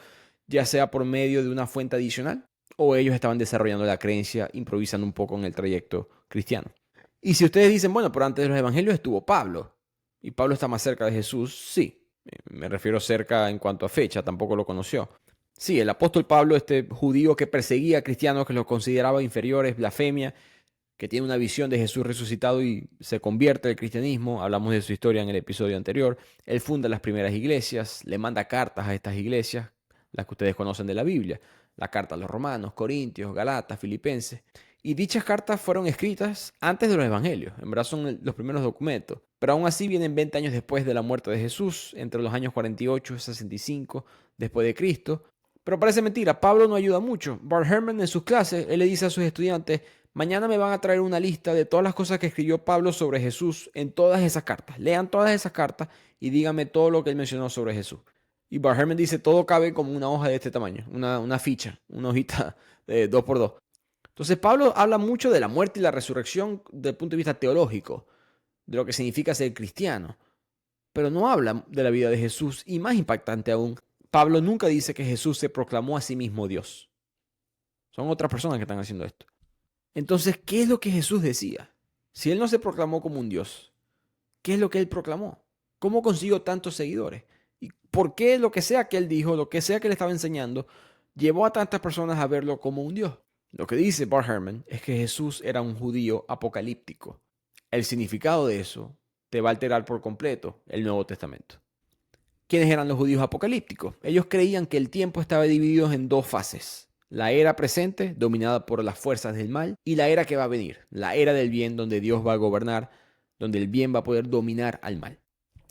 ya sea por medio de una fuente adicional, o ellos estaban desarrollando la creencia, improvisando un poco en el trayecto cristiano. Y si ustedes dicen, bueno, pero antes de los evangelios estuvo Pablo, y Pablo está más cerca de Jesús, sí. Me refiero cerca en cuanto a fecha, tampoco lo conoció. Sí, el apóstol Pablo, este judío que perseguía a cristianos, que los consideraba inferiores, blasfemia, que tiene una visión de Jesús resucitado y se convierte al cristianismo. Hablamos de su historia en el episodio anterior. Él funda las primeras iglesias, le manda cartas a estas iglesias, las que ustedes conocen de la Biblia. La carta a los romanos, corintios, galatas, filipenses. Y dichas cartas fueron escritas antes de los evangelios. En verdad son los primeros documentos. Pero aún así vienen 20 años después de la muerte de Jesús, entre los años 48 y 65 después de Cristo. Pero parece mentira, Pablo no ayuda mucho. Bart Ehrman en sus clases, él le dice a sus estudiantes: mañana me van a traer una lista de todas las cosas que escribió Pablo sobre Jesús en todas esas cartas. Lean todas esas cartas y díganme todo lo que él mencionó sobre Jesús. Y Bart Ehrman dice: todo cabe como una hoja de este tamaño, una ficha, una hojita de 2x2. Entonces Pablo habla mucho de la muerte y la resurrección desde el punto de vista teológico, de lo que significa ser cristiano. Pero no habla de la vida de Jesús, y más impactante aún, Pablo nunca dice que Jesús se proclamó a sí mismo Dios. Son otras personas que están haciendo esto. Entonces, ¿qué es lo que Jesús decía? Si él no se proclamó como un Dios, ¿qué es lo que él proclamó? ¿Cómo consiguió tantos seguidores? ¿Y por qué lo que sea que él dijo, lo que sea que le estaba enseñando, llevó a tantas personas a verlo como un Dios? Lo que dice Bart Ehrman es que Jesús era un judío apocalíptico. El significado de eso te va a alterar por completo el Nuevo Testamento. ¿Quiénes eran los judíos apocalípticos? Ellos creían que el tiempo estaba dividido en dos fases: la era presente, dominada por las fuerzas del mal, y la era que va a venir, la era del bien, donde Dios va a gobernar, donde el bien va a poder dominar al mal.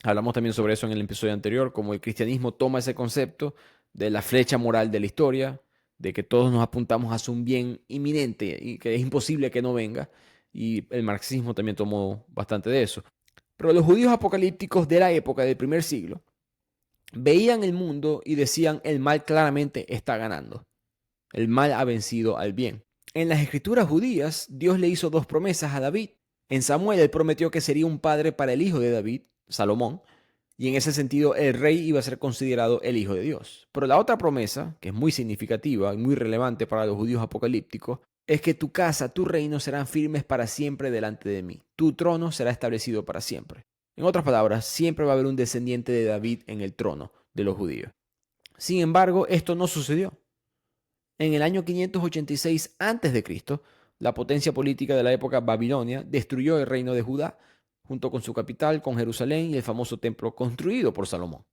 Hablamos también sobre eso en el episodio anterior, como el cristianismo toma ese concepto de la flecha moral de la historia, de que todos nos apuntamos hacia un bien inminente y que es imposible que no venga, y el marxismo también tomó bastante de eso. Pero los judíos apocalípticos de la época del primer siglo veían el mundo y decían: el mal claramente está ganando. El mal ha vencido al bien. En las escrituras judías, Dios le hizo dos promesas a David. En Samuel, él prometió que sería un padre para el hijo de David, Salomón, y en ese sentido el rey iba a ser considerado el hijo de Dios. Pero la otra promesa, que es muy significativa y muy relevante para los judíos apocalípticos, es que tu casa, tu reino serán firmes para siempre delante de mí. Tu trono será establecido para siempre. En otras palabras, siempre va a haber un descendiente de David en el trono de los judíos. Sin embargo, esto no sucedió. En el año 586 a.C., la potencia política de la época Babilonia destruyó el reino de Judá, junto con su capital, con Jerusalén y el famoso templo construido por Salomón.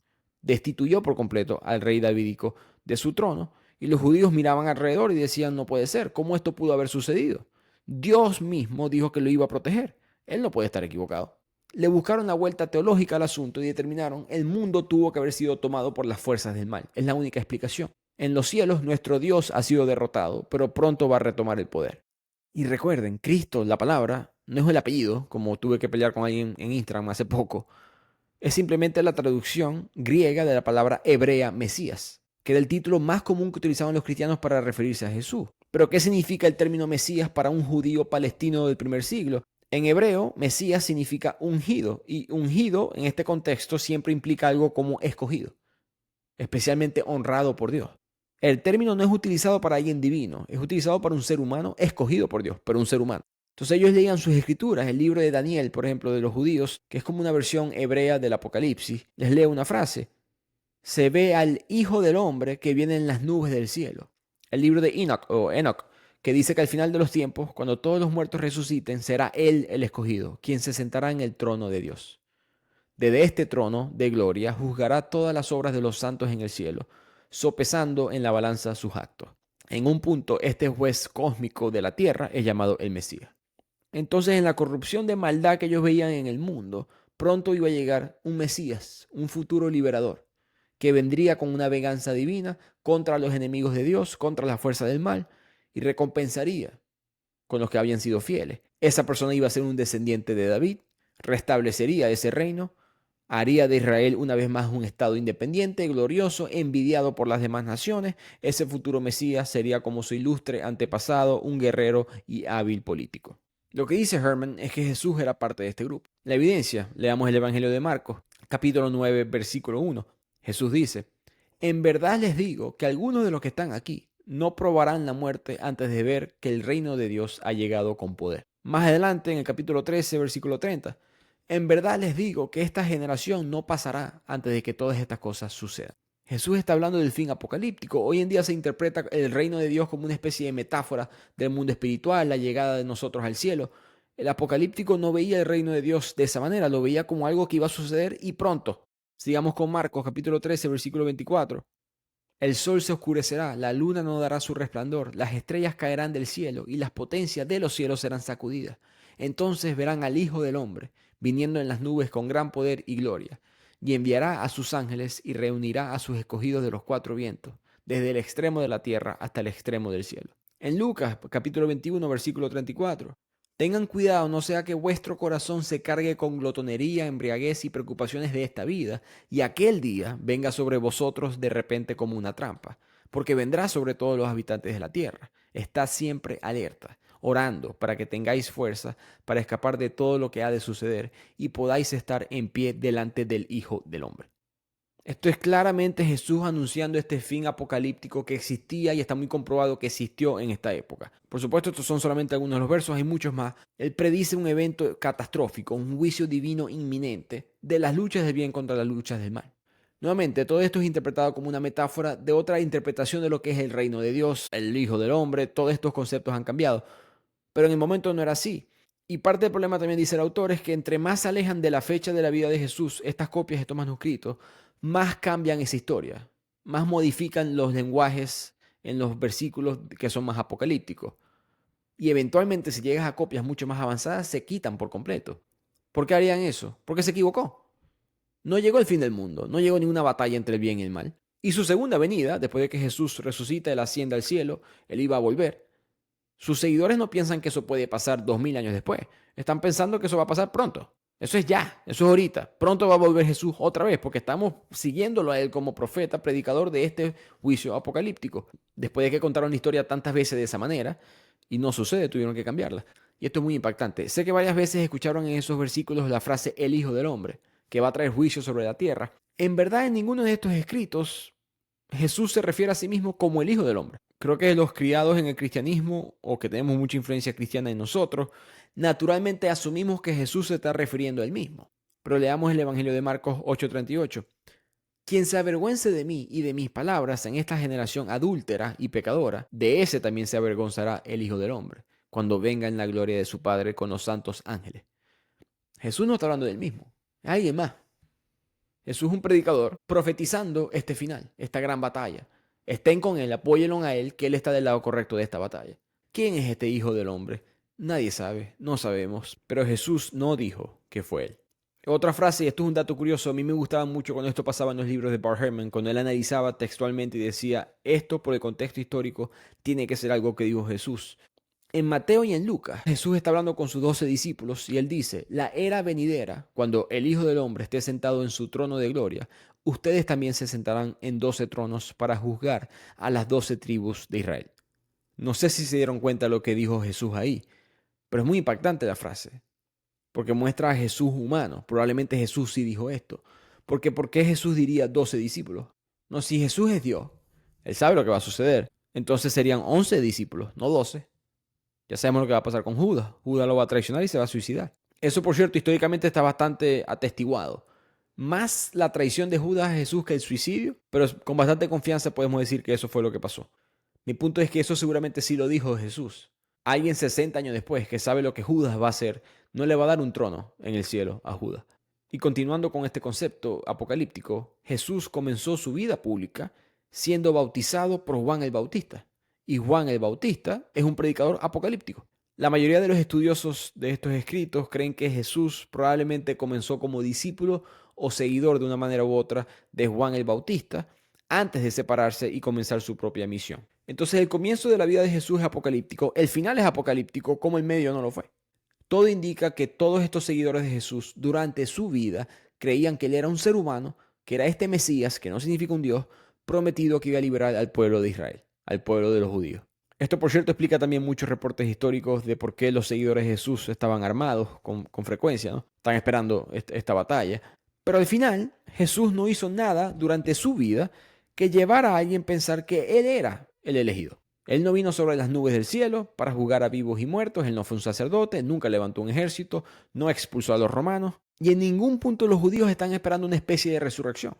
Destituyó por completo al rey davídico de su trono, y los judíos miraban alrededor y decían: no puede ser, ¿cómo esto pudo haber sucedido? Dios mismo dijo que lo iba a proteger. Él no puede estar equivocado. Le buscaron la vuelta teológica al asunto y determinaron: el mundo tuvo que haber sido tomado por las fuerzas del mal. Es la única explicación. En los cielos nuestro Dios ha sido derrotado, pero pronto va a retomar el poder. Y recuerden, Cristo, la palabra, no es el apellido, como tuve que pelear con alguien en Instagram hace poco. Es simplemente la traducción griega de la palabra hebrea Mesías, que era el título más común que utilizaban los cristianos para referirse a Jesús. Pero ¿qué significa el término Mesías para un judío palestino del primer siglo? En hebreo, Mesías significa ungido, y ungido en este contexto siempre implica algo como escogido, especialmente honrado por Dios. El término no es utilizado para alguien divino, es utilizado para un ser humano escogido por Dios, pero un ser humano. Entonces ellos leían sus escrituras, el libro de Daniel, por ejemplo, de los judíos, que es como una versión hebrea del Apocalipsis. Les leo una frase: se ve al Hijo del Hombre que viene en las nubes del cielo. El libro de Enoch, que dice que al final de los tiempos, cuando todos los muertos resuciten, será Él el escogido, quien se sentará en el trono de Dios. Desde este trono de gloria juzgará todas las obras de los santos en el cielo, sopesando en la balanza sus actos. En un punto, este juez cósmico de la tierra es llamado el Mesías. Entonces, en la corrupción de maldad que ellos veían en el mundo, pronto iba a llegar un Mesías, un futuro liberador, que vendría con una venganza divina contra los enemigos de Dios, contra la fuerza del mal, y recompensaría con los que habían sido fieles. Esa persona iba a ser un descendiente de David, restablecería ese reino, haría de Israel una vez más un estado independiente, glorioso, envidiado por las demás naciones. Ese futuro Mesías sería como su ilustre antepasado, un guerrero y hábil político. Lo que dice Ehrman es que Jesús era parte de este grupo. La evidencia: leamos el Evangelio de Marcos, capítulo 9, versículo 1. Jesús dice: en verdad les digo que algunos de los que están aquí no probarán la muerte antes de ver que el reino de Dios ha llegado con poder. Más adelante, en el capítulo 13, versículo 30, en verdad les digo que esta generación no pasará antes de que todas estas cosas sucedan. Jesús está hablando del fin apocalíptico. Hoy en día se interpreta el reino de Dios como una especie de metáfora del mundo espiritual, la llegada de nosotros al cielo. El apocalíptico no veía el reino de Dios de esa manera, lo veía como algo que iba a suceder y pronto. Sigamos con Marcos capítulo 13, versículo 24. El sol se oscurecerá, la luna no dará su resplandor, las estrellas caerán del cielo y las potencias de los cielos serán sacudidas. Entonces verán al Hijo del Hombre viniendo en las nubes con gran poder y gloria, y enviará a sus ángeles y reunirá a sus escogidos de los cuatro vientos, desde el extremo de la tierra hasta el extremo del cielo. En Lucas capítulo 21, versículo 34. Tengan cuidado, no sea que vuestro corazón se cargue con glotonería, embriaguez y preocupaciones de esta vida, y aquel día venga sobre vosotros de repente como una trampa, porque vendrá sobre todos los habitantes de la tierra. Estad siempre alerta, orando para que tengáis fuerza para escapar de todo lo que ha de suceder y podáis estar en pie delante del Hijo del Hombre. Esto es claramente Jesús anunciando este fin apocalíptico que existía y está muy comprobado que existió en esta época. Por supuesto, estos son solamente algunos de los versos, hay muchos más. Él predice un evento catastrófico, un juicio divino inminente de las luchas del bien contra las luchas del mal. Nuevamente, todo esto es interpretado como una metáfora de otra interpretación de lo que es el reino de Dios, el Hijo del Hombre, todos estos conceptos han cambiado. Pero en el momento no era así. Y parte del problema también dice el autor es que entre más se alejan de la fecha de la vida de Jesús, estas copias de estos manuscritos, más cambian esa historia, más modifican los lenguajes en los versículos que son más apocalípticos. Y eventualmente si llegas a copias mucho más avanzadas, se quitan por completo. ¿Por qué harían eso? Porque se equivocó. No llegó el fin del mundo, no llegó ninguna batalla entre el bien y el mal. Y su segunda venida, después de que Jesús resucita, él ascienda al cielo, él iba a volver. Sus seguidores no piensan que eso puede pasar 2000 años después. Están pensando que eso va a pasar pronto. Eso es ya, eso es ahorita. Pronto va a volver Jesús otra vez porque estamos siguiéndolo a él como profeta, predicador de este juicio apocalíptico. Después de que contaron la historia tantas veces de esa manera y no sucede, tuvieron que cambiarla. Y esto es muy impactante. Sé que varias veces escucharon en esos versículos la frase el Hijo del Hombre, que va a traer juicio sobre la tierra. En verdad, en ninguno de estos escritos Jesús se refiere a sí mismo como el Hijo del Hombre. Creo que los criados en el cristianismo o que tenemos mucha influencia cristiana en nosotros, naturalmente asumimos que Jesús se está refiriendo a él mismo. Pero leamos el Evangelio de Marcos 8:38. Quien se avergüence de mí y de mis palabras en esta generación adúltera y pecadora, de ese también se avergonzará el Hijo del Hombre, cuando venga en la gloria de su Padre con los santos ángeles. Jesús no está hablando del mismo, es alguien más. Jesús es un predicador profetizando este final, esta gran batalla. Estén con él, apóyenlo a él, que él está del lado correcto de esta batalla. ¿Quién es este Hijo del Hombre? Nadie sabe, no sabemos, pero Jesús no dijo que fue él. Otra frase, y esto es un dato curioso, a mí me gustaba mucho cuando esto pasaba en los libros de Bart Ehrman, cuando él analizaba textualmente y decía, esto por el contexto histórico tiene que ser algo que dijo Jesús. En Mateo y en Lucas, Jesús está hablando con sus 12 discípulos y él dice, la era venidera, cuando el Hijo del Hombre esté sentado en su trono de gloria, ustedes también se sentarán en 12 tronos para juzgar a las 12 tribus de Israel. No sé si se dieron cuenta de lo que dijo Jesús ahí, pero es muy impactante la frase, porque muestra a Jesús humano. Probablemente Jesús sí dijo esto, porque ¿por qué Jesús diría 12 discípulos? No, si Jesús es Dios, él sabe lo que va a suceder, entonces serían 11 discípulos, no 12. Ya sabemos lo que va a pasar con Judas. Judas lo va a traicionar y se va a suicidar. Eso, por cierto, históricamente está bastante atestiguado. Más la traición de Judas a Jesús que el suicidio, pero con bastante confianza podemos decir que eso fue lo que pasó. Mi punto es que eso seguramente sí lo dijo Jesús. Alguien 60 años después que sabe lo que Judas va a hacer, no le va a dar un trono en el cielo a Judas. Y continuando con este concepto apocalíptico, Jesús comenzó su vida pública siendo bautizado por Juan el Bautista. Y Juan el Bautista es un predicador apocalíptico. La mayoría de los estudiosos de estos escritos creen que Jesús probablemente comenzó como discípulo o seguidor de una manera u otra de Juan el Bautista antes de separarse y comenzar su propia misión. Entonces el comienzo de la vida de Jesús es apocalíptico, el final es apocalíptico, como el medio no lo fue. Todo indica que todos estos seguidores de Jesús durante su vida creían que él era un ser humano, que era este Mesías, que no significa un Dios, prometido que iba a liberar al pueblo de Israel, al pueblo de los judíos. Esto, por cierto, explica también muchos reportes históricos de por qué los seguidores de Jesús estaban armados con frecuencia, ¿no? Están esperando esta batalla. Pero al final, Jesús no hizo nada durante su vida que llevara a alguien a pensar que él era el elegido. Él no vino sobre las nubes del cielo para juzgar a vivos y muertos, él no fue un sacerdote, nunca levantó un ejército, no expulsó a los romanos, y en ningún punto los judíos están esperando una especie de resurrección.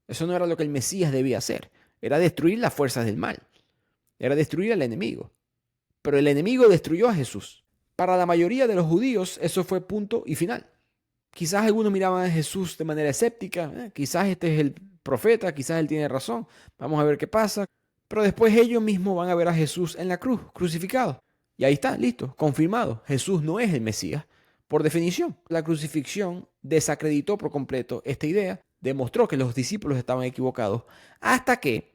Eso no era lo que el Mesías debía hacer. Era destruir las fuerzas del mal. Era destruir al enemigo. Pero el enemigo destruyó a Jesús. Para la mayoría de los judíos eso fue punto y final. Quizás algunos miraban a Jesús de manera escéptica. Quizás este es el profeta, quizás él tiene razón. Vamos a ver qué pasa. Pero después ellos mismos van a ver a Jesús en la cruz, crucificado. Y ahí está, listo, confirmado. Jesús no es el Mesías. Por definición, la crucifixión desacreditó por completo esta idea, demostró que los discípulos estaban equivocados, hasta que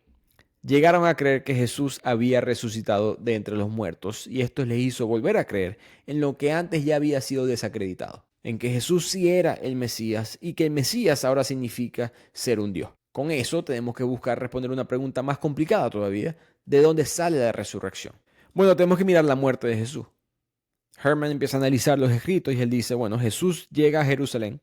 llegaron a creer que Jesús había resucitado de entre los muertos, y esto les hizo volver a creer en lo que antes ya había sido desacreditado, en que Jesús sí era el Mesías y que el Mesías ahora significa ser un Dios. Con eso tenemos que buscar responder una pregunta más complicada todavía: ¿de dónde sale la resurrección? Bueno, tenemos que mirar la muerte de Jesús. Herman empieza a analizar los escritos y él dice, bueno, Jesús llega a Jerusalén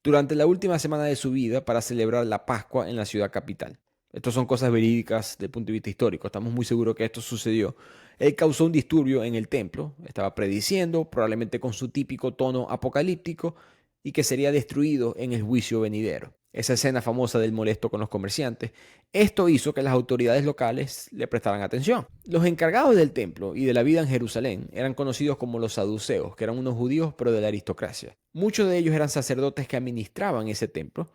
durante la última semana de su vida para celebrar la Pascua en la ciudad capital. Estas son cosas verídicas desde el punto de vista histórico. Estamos muy seguros que esto sucedió. Él causó un disturbio en el templo. Estaba prediciendo, probablemente con su típico tono apocalíptico, y que sería destruido en el juicio venidero. Esa escena famosa del molesto con los comerciantes. Esto hizo que las autoridades locales le prestaran atención. Los encargados del templo y de la vida en Jerusalén eran conocidos como los saduceos, que eran unos judíos pero de la aristocracia. Muchos de ellos eran sacerdotes que administraban ese templo.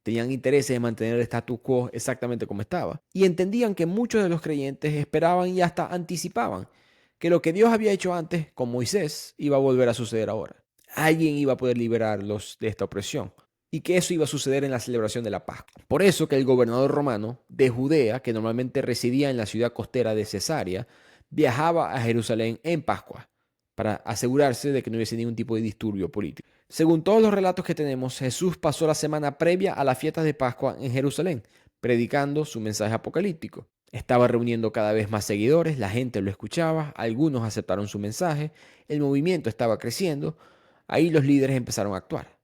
Tenían interés en mantener el status quo exactamente como estaba, y entendían que muchos de los creyentes esperaban y hasta anticipaban que lo que Dios había hecho antes con Moisés iba a volver a suceder ahora. Alguien iba a poder liberarlos de esta opresión, y que eso iba a suceder en la celebración de la Pascua. Por eso que el gobernador romano de Judea, que normalmente residía en la ciudad costera de Cesarea, viajaba a Jerusalén en Pascua, para asegurarse de que no hubiese ningún tipo de disturbio político. Según todos los relatos que tenemos, Jesús pasó la semana previa a las fiestas de Pascua en Jerusalén, predicando su mensaje apocalíptico. Estaba reuniendo cada vez más seguidores, la gente lo escuchaba, algunos aceptaron su mensaje, el movimiento estaba creciendo, ahí los líderes empezaron a actuar.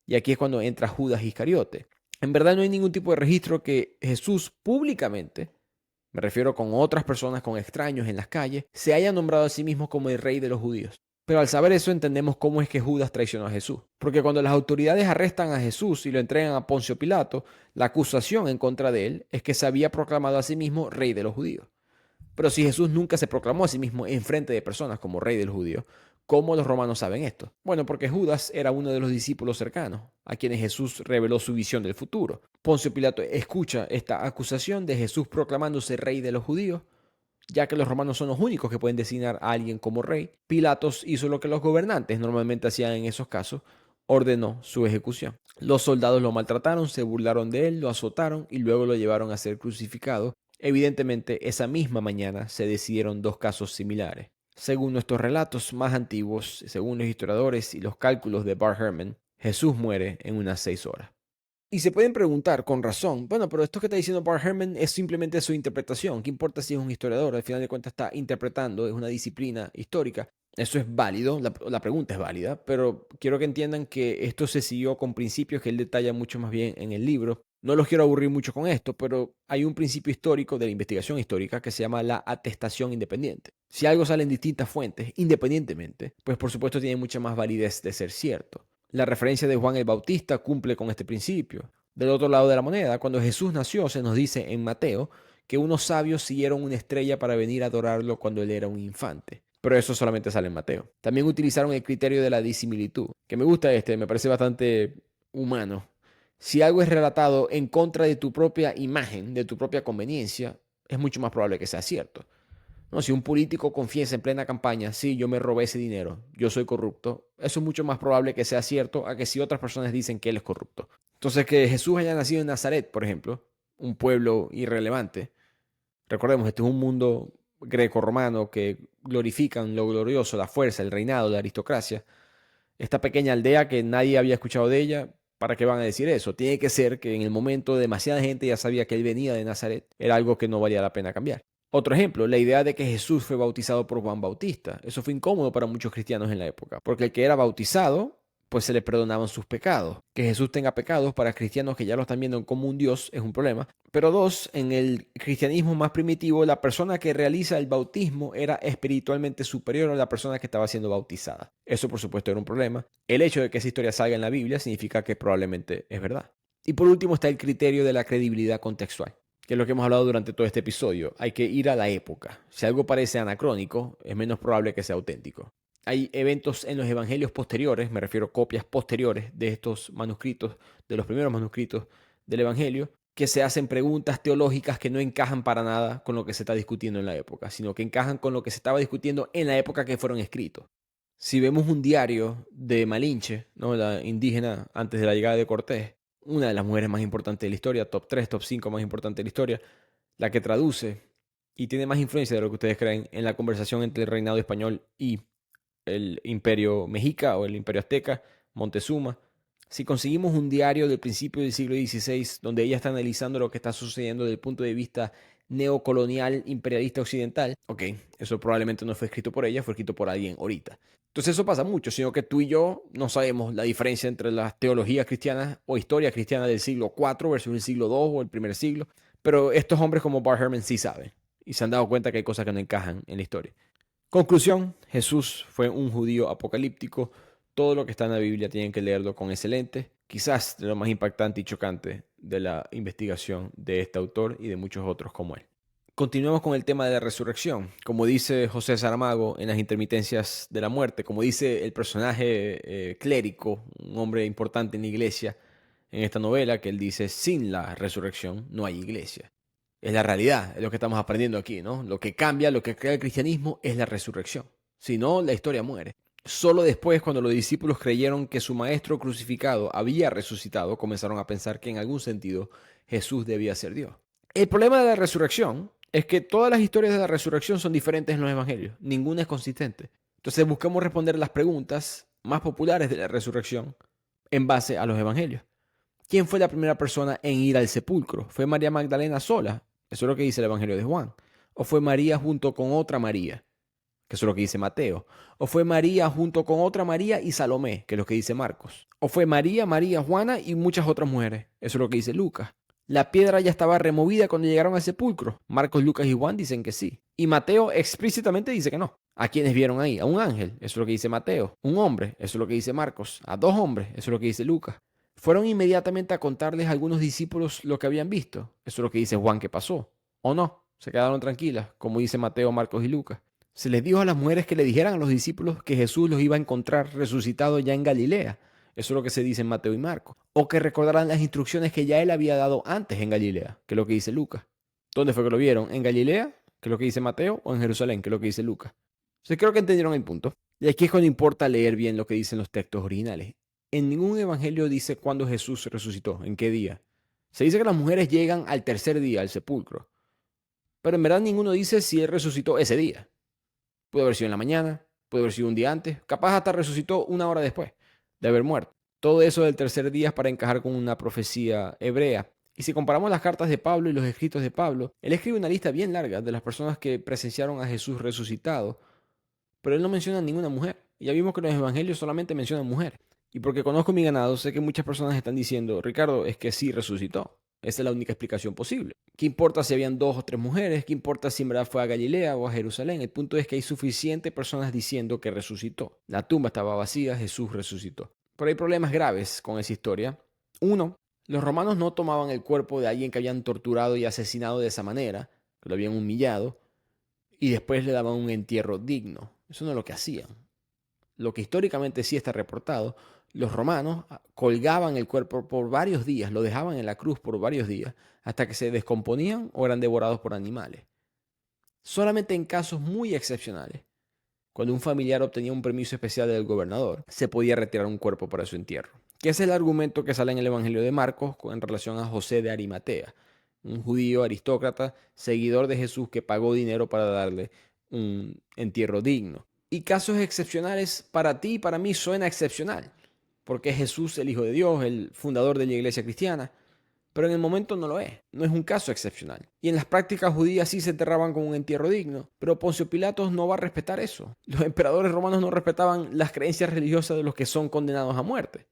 Y aquí es cuando entra Judas Iscariote. En verdad no hay ningún tipo de registro que Jesús públicamente, me refiero con otras personas, con extraños en las calles, se haya nombrado a sí mismo como el rey de los judíos. Pero al saber eso entendemos cómo es que Judas traicionó a Jesús. Porque cuando las autoridades arrestan a Jesús y lo entregan a Poncio Pilato, la acusación en contra de él es que se había proclamado a sí mismo rey de los judíos. Pero si Jesús nunca se proclamó a sí mismo en frente de personas como rey de los judíos, ¿cómo los romanos saben esto? Bueno, porque Judas era uno de los discípulos cercanos, a quienes Jesús reveló su visión del futuro. Poncio Pilato escucha esta acusación de Jesús proclamándose rey de los judíos, ya que los romanos son los únicos que pueden designar a alguien como rey. Pilatos hizo lo que los gobernantes normalmente hacían en esos casos: ordenó su ejecución. Los soldados lo maltrataron, se burlaron de él, lo azotaron y luego lo llevaron a ser crucificado. Evidentemente, esa misma mañana se decidieron dos casos similares. Según nuestros relatos más antiguos, según los historiadores y los cálculos de Bart Ehrman, Jesús muere en unas 6 horas. Y se pueden preguntar con razón, bueno, pero esto que está diciendo Bart Ehrman es simplemente su interpretación. ¿Qué importa si es un historiador? Al final de cuentas está interpretando, es una disciplina histórica. Eso es válido, la pregunta es válida, pero quiero que entiendan que esto se siguió con principios que él detalla mucho más bien en el libro. No los quiero aburrir mucho con esto, pero hay un principio histórico de la investigación histórica que se llama la atestación independiente. Si algo sale en distintas fuentes, independientemente, pues por supuesto tiene mucha más validez de ser cierto. La referencia de Juan el Bautista cumple con este principio. Del otro lado de la moneda, cuando Jesús nació, se nos dice en Mateo que unos sabios siguieron una estrella para venir a adorarlo cuando él era un infante. Pero eso solamente sale en Mateo. También utilizaron el criterio de la disimilitud, que me gusta me parece bastante humano. Si algo es relatado en contra de tu propia imagen, de tu propia conveniencia, es mucho más probable que sea cierto. No, si un político confiesa en plena campaña, sí, yo me robé ese dinero, yo soy corrupto, eso es mucho más probable que sea cierto a que si otras personas dicen que él es corrupto. Entonces, que Jesús haya nacido en Nazaret, por ejemplo, un pueblo irrelevante. Recordemos, este es un mundo greco-romano que glorifican lo glorioso, la fuerza, el reinado, la aristocracia. Esta pequeña aldea que nadie había escuchado de ella, ¿para qué van a decir eso? Tiene que ser que en el momento demasiada gente ya sabía que él venía de Nazaret. Era algo que no valía la pena cambiar. Otro ejemplo, la idea de que Jesús fue bautizado por Juan Bautista. Eso fue incómodo para muchos cristianos en la época, porque el que era bautizado, pues se le perdonaban sus pecados. Que Jesús tenga pecados para cristianos que ya lo están viendo como un Dios es un problema. Pero dos, en el cristianismo más primitivo, la persona que realiza el bautismo era espiritualmente superior a la persona que estaba siendo bautizada. Eso por supuesto era un problema. El hecho de que esa historia salga en la Biblia significa que probablemente es verdad. Y por último está el criterio de la credibilidad contextual, que es lo que hemos hablado durante todo este episodio. Hay que ir a la época. Si algo parece anacrónico, es menos probable que sea auténtico. Hay eventos en los evangelios posteriores, me refiero a copias posteriores de estos manuscritos, de los primeros manuscritos del evangelio, que se hacen preguntas teológicas que no encajan para nada con lo que se está discutiendo en la época, sino que encajan con lo que se estaba discutiendo en la época que fueron escritos. Si vemos un diario de Malinche, ¿no?, la indígena antes de la llegada de Cortés, una de las mujeres más importantes de la historia, top 3, top 5 más importantes de la historia, la que traduce y tiene más influencia de lo que ustedes creen en la conversación entre el reinado español y el imperio mexica o el imperio azteca, Montezuma. Si conseguimos un diario del principio del siglo XVI donde ella está analizando lo que está sucediendo desde el punto de vista neocolonial imperialista occidental, ok, eso probablemente no fue escrito por ella, fue escrito por alguien ahorita. Entonces eso pasa mucho, sino que tú y yo no sabemos la diferencia entre las teologías cristianas o historia cristiana del siglo IV versus el siglo II o el primer siglo, pero estos hombres como Bart Ehrman sí saben y se han dado cuenta que hay cosas que no encajan en la historia. Conclusión, Jesús fue un judío apocalíptico. Todo lo que está en la Biblia tienen que leerlo con excelente. Quizás de lo más impactante y chocante de la investigación de este autor y de muchos otros como él. Continuamos con el tema de la resurrección. Como dice José Saramago en Las intermitencias de la muerte, como dice el personaje clérigo, un hombre importante en la iglesia en esta novela, que él dice, sin la resurrección no hay iglesia. Es la realidad, es lo que estamos aprendiendo aquí, ¿no? Lo que cambia, lo que crea el cristianismo es la resurrección. Si no, la historia muere. Solo después, cuando los discípulos creyeron que su maestro crucificado había resucitado, comenzaron a pensar que en algún sentido Jesús debía ser Dios. El problema de la resurrección es que todas las historias de la resurrección son diferentes en los evangelios. Ninguna es consistente. Entonces buscamos responder las preguntas más populares de la resurrección en base a los evangelios. ¿Quién fue la primera persona en ir al sepulcro? ¿Fue María Magdalena sola? Eso es lo que dice el Evangelio de Juan. ¿O fue María junto con otra María? Que eso es lo que dice Mateo. ¿O fue María junto con otra María y Salomé? Que es lo que dice Marcos. ¿O fue María, Juana y muchas otras mujeres? Eso es lo que dice Lucas. La piedra ya estaba removida cuando llegaron al sepulcro. Marcos, Lucas y Juan dicen que sí. Y Mateo explícitamente dice que no. ¿A quiénes vieron ahí? A un ángel. Eso es lo que dice Mateo. Un hombre. Eso es lo que dice Marcos. A dos hombres. Eso es lo que dice Lucas. Fueron inmediatamente a contarles a algunos discípulos lo que habían visto. Eso es lo que dice Juan que pasó. ¿O no? Se quedaron tranquilas, como dice Mateo, Marcos y Lucas. Se les dijo a las mujeres que le dijeran a los discípulos que Jesús los iba a encontrar resucitado ya en Galilea. Eso es lo que se dice en Mateo y Marcos. O que recordaran las instrucciones que ya él había dado antes en Galilea, que es lo que dice Lucas. ¿Dónde fue que lo vieron? ¿En Galilea, que es lo que dice Mateo, o en Jerusalén, que es lo que dice Lucas? Entonces creo que entendieron el punto. Y aquí es cuando importa leer bien lo que dicen los textos originales. En ningún evangelio dice cuándo Jesús resucitó, en qué día. Se dice que las mujeres llegan al tercer día al sepulcro. Pero en verdad ninguno dice si él resucitó ese día. Puede haber sido en la mañana, puede haber sido un día antes, capaz hasta resucitó una hora después de haber muerto. Todo eso del tercer día es para encajar con una profecía hebrea. Y si comparamos las cartas de Pablo y los escritos de Pablo, él escribe una lista bien larga de las personas que presenciaron a Jesús resucitado, pero él no menciona a ninguna mujer. Ya vimos que los evangelios solamente mencionan mujeres. Y porque conozco mi ganado, sé que muchas personas están diciendo, Ricardo, es que sí resucitó. Esa es la única explicación posible. ¿Qué importa si habían 2 o 3 mujeres? ¿Qué importa si en verdad fue a Galilea o a Jerusalén? El punto es que hay suficientes personas diciendo que resucitó. La tumba estaba vacía, Jesús resucitó. Pero hay problemas graves con esa historia. Uno, los romanos no tomaban el cuerpo de alguien que habían torturado y asesinado de esa manera, que lo habían humillado, y después le daban un entierro digno. Eso no es lo que hacían. Lo que históricamente sí está reportado, los romanos colgaban el cuerpo por varios días, lo dejaban en la cruz por varios días, hasta que se descomponían o eran devorados por animales. Solamente en casos muy excepcionales, cuando un familiar obtenía un permiso especial del gobernador, se podía retirar un cuerpo para su entierro. Que es el argumento que sale en el Evangelio de Marcos en relación a José de Arimatea, un judío aristócrata, seguidor de Jesús que pagó dinero para darle un entierro digno. Y casos excepcionales para ti y para mí suena excepcional, porque es Jesús el Hijo de Dios, el fundador de la iglesia cristiana, pero en el momento no lo es, no es un caso excepcional. Y en las prácticas judías sí se enterraban con un entierro digno, pero Poncio Pilatos no va a respetar eso. Los emperadores romanos no respetaban las creencias religiosas de los que son condenados a muerte.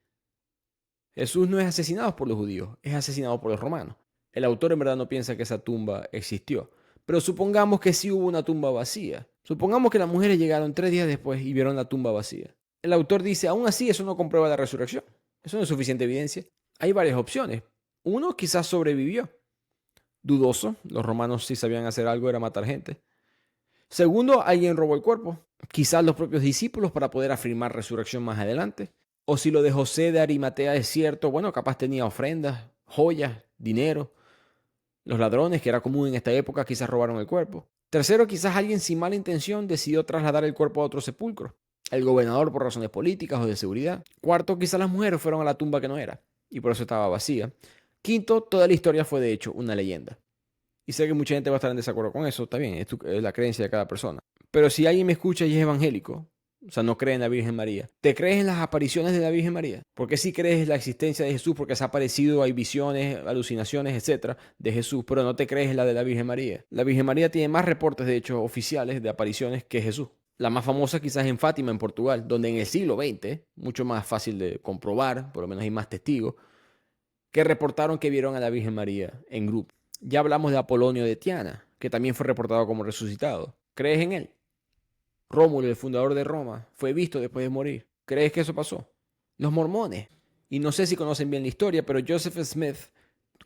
Jesús no es asesinado por los judíos, es asesinado por los romanos. El autor en verdad no piensa que esa tumba existió, pero supongamos que sí hubo una tumba vacía. Supongamos que las mujeres llegaron 3 días después y vieron la tumba vacía. El autor dice, aún así eso no comprueba la resurrección. Eso no es suficiente evidencia. Hay varias opciones. Uno quizás sobrevivió. Dudoso, los romanos sí sabían hacer algo, era matar gente. Segundo, alguien robó el cuerpo. Quizás los propios discípulos para poder afirmar resurrección más adelante. O si lo de José de Arimatea es cierto, bueno, capaz tenía ofrendas, joyas, dinero. Los ladrones, que era común en esta época, quizás robaron el cuerpo. Tercero, quizás alguien sin mala intención decidió trasladar el cuerpo a otro sepulcro. El gobernador por razones políticas o de seguridad. Cuarto, quizás las mujeres fueron a la tumba que no era, y por eso estaba vacía. Quinto, toda la historia fue de hecho una leyenda. Y sé que mucha gente va a estar en desacuerdo con eso, está bien, es la creencia de cada persona. Pero si alguien me escucha y es evangélico, o sea, no cree en la Virgen María, ¿te crees en las apariciones de la Virgen María? ¿Por qué sí crees en la existencia de Jesús? Porque se ha aparecido, hay visiones, alucinaciones, etcétera, de Jesús, pero no te crees en la de la Virgen María. La Virgen María tiene más reportes, de hecho, oficiales de apariciones que Jesús. La más famosa quizás en Fátima, en Portugal, donde en el siglo XX, mucho más fácil de comprobar, por lo menos hay más testigos, que reportaron que vieron a la Virgen María en grupo. Ya hablamos de Apolonio de Tiana, que también fue reportado como resucitado. ¿Crees en él? Rómulo, el fundador de Roma, fue visto después de morir. ¿Crees que eso pasó? Los mormones. Y no sé si conocen bien la historia, pero Joseph Smith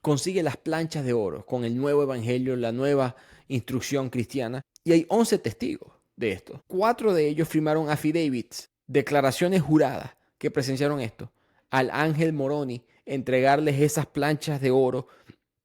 consigue las planchas de oro con el nuevo evangelio, la nueva instrucción cristiana. Y hay 11 testigos de esto. 4 de ellos firmaron affidavits, declaraciones juradas, que presenciaron esto. Al ángel Moroni entregarles esas planchas de oro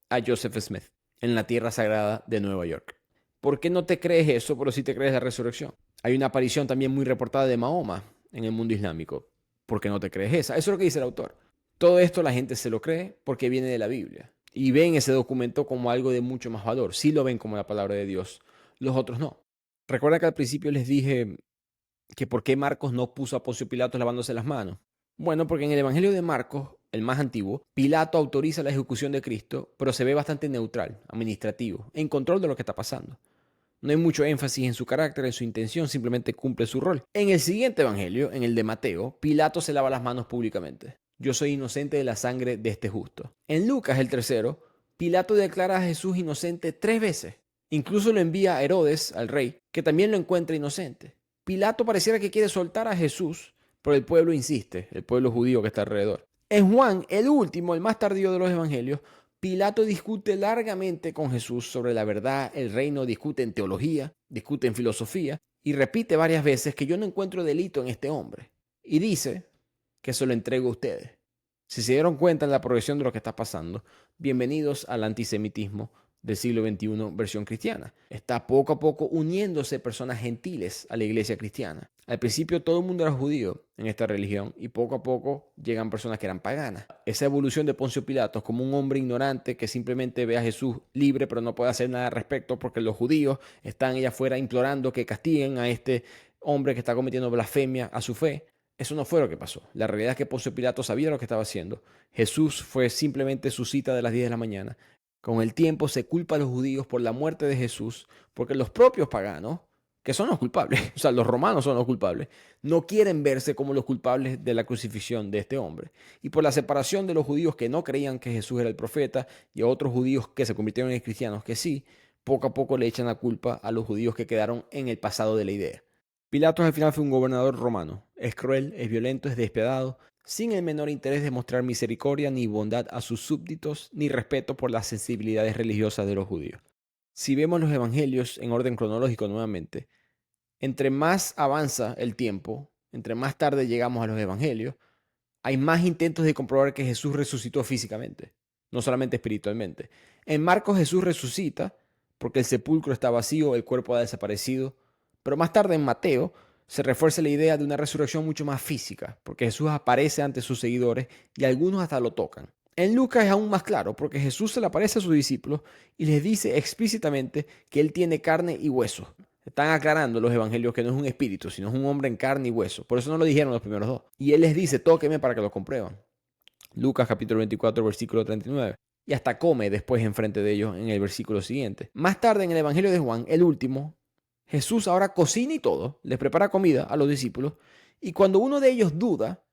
a Joseph Smith en la tierra sagrada de Nueva York. ¿Por qué no te crees eso, pero sí te crees la resurrección? Hay una aparición también muy reportada de Mahoma en el mundo islámico. ¿Por qué no te crees esa? Eso es lo que dice el autor. Todo esto la gente se lo cree porque viene de la Biblia. Y ven ese documento como algo de mucho más valor. Sí lo ven como la palabra de Dios. Los otros no. Recuerda que al principio les dije que por qué Marcos no puso a Poncio Pilato lavándose las manos. Bueno, porque en el Evangelio de Marcos, el más antiguo, Pilato autoriza la ejecución de Cristo, pero se ve bastante neutral, administrativo, en control de lo que está pasando. No hay mucho énfasis en su carácter, en su intención, simplemente cumple su rol. En el siguiente evangelio, en el de Mateo, Pilato se lava las manos públicamente. Yo soy inocente de la sangre de este justo. En Lucas, el tercero, Pilato declara a Jesús inocente 3 veces. Incluso lo envía a Herodes, al rey, que también lo encuentra inocente. Pilato pareciera que quiere soltar a Jesús, pero el pueblo insiste, el pueblo judío que está alrededor. En Juan, el último, el más tardío de los evangelios, Pilato discute largamente con Jesús sobre la verdad, el reino, discute en teología, discute en filosofía y repite varias veces que yo no encuentro delito en este hombre. Y dice que se lo entrego a ustedes. Si se dieron cuenta en la progresión de lo que está pasando, bienvenidos al antisemitismo del siglo XXI versión cristiana. Está poco a poco uniéndose personas gentiles a la iglesia cristiana. Al principio todo el mundo era judío en esta religión y poco a poco llegan personas que eran paganas. Esa evolución de Poncio Pilatos como un hombre ignorante que simplemente ve a Jesús libre pero no puede hacer nada al respecto porque los judíos están allá afuera implorando que castiguen a este hombre que está cometiendo blasfemia a su fe. Eso no fue lo que pasó. La realidad es que Poncio Pilato sabía lo que estaba haciendo. Jesús fue simplemente su cita de las 10 de la mañana. Con el tiempo se culpa a los judíos por la muerte de Jesús, porque los propios paganos, que son los culpables, o sea, los romanos son los culpables, no quieren verse como los culpables de la crucifixión de este hombre. Y por la separación de los judíos que no creían que Jesús era el profeta y a otros judíos que se convirtieron en cristianos que sí, poco a poco le echan la culpa a los judíos que quedaron en el pasado de la idea. Pilatos al final fue un gobernador romano. Es cruel, es violento, es despiadado, sin el menor interés de mostrar misericordia ni bondad a sus súbditos, ni respeto por las sensibilidades religiosas de los judíos. Si vemos los evangelios en orden cronológico nuevamente, entre más avanza el tiempo, entre más tarde llegamos a los evangelios, hay más intentos de comprobar que Jesús resucitó físicamente, no solamente espiritualmente. En Marcos Jesús resucita porque el sepulcro está vacío, el cuerpo ha desaparecido, pero más tarde en Mateo se refuerza la idea de una resurrección mucho más física, porque Jesús aparece ante sus seguidores y algunos hasta lo tocan. En Lucas es aún más claro, porque Jesús se le aparece a sus discípulos y les dice explícitamente que Él tiene carne y hueso. Están aclarando los evangelios que no es un espíritu, sino es un hombre en carne y hueso. Por eso no lo dijeron los primeros dos. Y Él les dice, tóquenme para que lo comprueban. Lucas capítulo 24, versículo 39. Y hasta come después enfrente de ellos en el versículo siguiente. Más tarde en el evangelio de Juan, el último, Jesús ahora cocina y todo, les prepara comida a los discípulos, y cuando uno de ellos duda,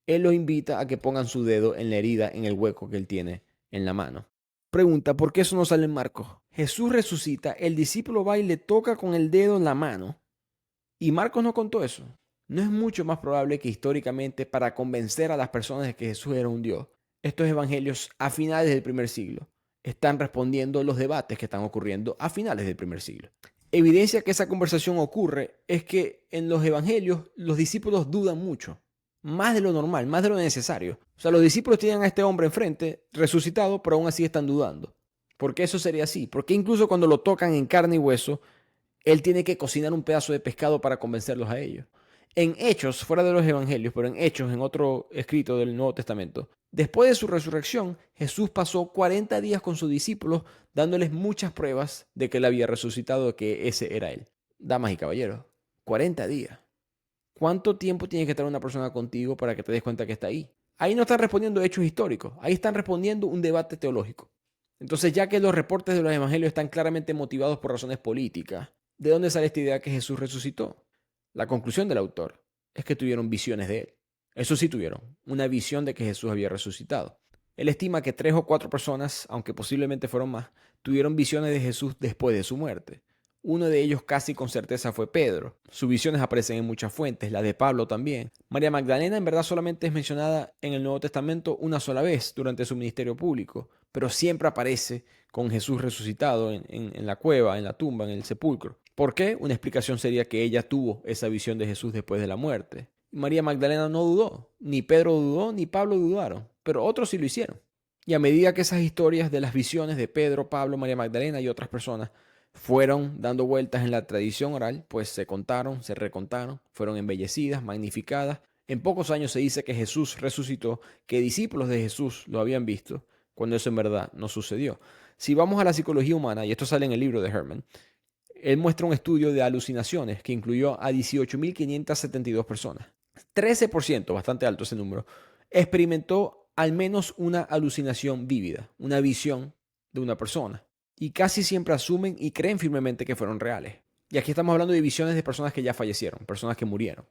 Él los invita a que pongan su dedo en la herida, en el hueco que Él tiene en la mano. Pregunta, ¿por qué eso no sale en Marcos? Jesús resucita, el discípulo va y le toca con el dedo en la mano, y Marcos no contó eso. ¿No es mucho más probable que históricamente, para convencer a las personas de que Jesús era un Dios, Estos evangelios a finales del primer siglo están respondiendo los debates que están ocurriendo a finales del primer siglo. Evidencia que esa conversación ocurre es que en los evangelios los discípulos dudan mucho, más de lo normal, más de lo necesario. O sea, los discípulos tienen a este hombre enfrente, resucitado, pero aún así están dudando. ¿Por qué eso sería así? Porque incluso cuando lo tocan en carne y hueso, él tiene que cocinar un pedazo de pescado para convencerlos a ellos. En Hechos, fuera de los evangelios, pero en Hechos, en otro escrito del Nuevo Testamento, después de su resurrección, Jesús pasó 40 días con sus discípulos dándoles muchas pruebas de que él había resucitado, de que ese era él. Damas y caballeros, 40 días. ¿Cuánto tiempo tiene que estar una persona contigo para que te des cuenta que está ahí? Ahí no están respondiendo hechos históricos, ahí están respondiendo un debate teológico. Entonces, ya que los reportes de los evangelios están claramente motivados por razones políticas, ¿de dónde sale esta idea que Jesús resucitó? La conclusión del autor es que tuvieron visiones de él. Eso sí tuvieron, una visión de que Jesús había resucitado. Él estima que 3 o 4 personas, aunque posiblemente fueron más, tuvieron visiones de Jesús después de su muerte. Uno de ellos casi con certeza fue Pedro. Sus visiones aparecen en muchas fuentes, la de Pablo también. María Magdalena en verdad solamente es mencionada en el Nuevo Testamento una sola vez durante su ministerio público, pero siempre aparece con Jesús resucitado en la cueva, en la tumba, en el sepulcro. ¿Por qué? Una explicación sería que ella tuvo esa visión de Jesús después de la muerte. María Magdalena no dudó, ni Pedro dudó, ni Pablo dudaron, pero otros sí lo hicieron. Y a medida que esas historias de las visiones de Pedro, Pablo, María Magdalena y otras personas fueron dando vueltas en la tradición oral, pues se contaron, se recontaron, fueron embellecidas, magnificadas. En pocos años se dice que Jesús resucitó, que discípulos de Jesús lo habían visto, cuando eso en verdad no sucedió. Si vamos a la psicología humana, y esto sale en el libro de Herman, él muestra un estudio de alucinaciones que incluyó a 18.572 personas. 13%, bastante alto ese número, experimentó al menos una alucinación vívida, una visión de una persona. Y casi siempre asumen y creen firmemente que fueron reales. Y aquí estamos hablando de visiones de personas que ya fallecieron, personas que murieron,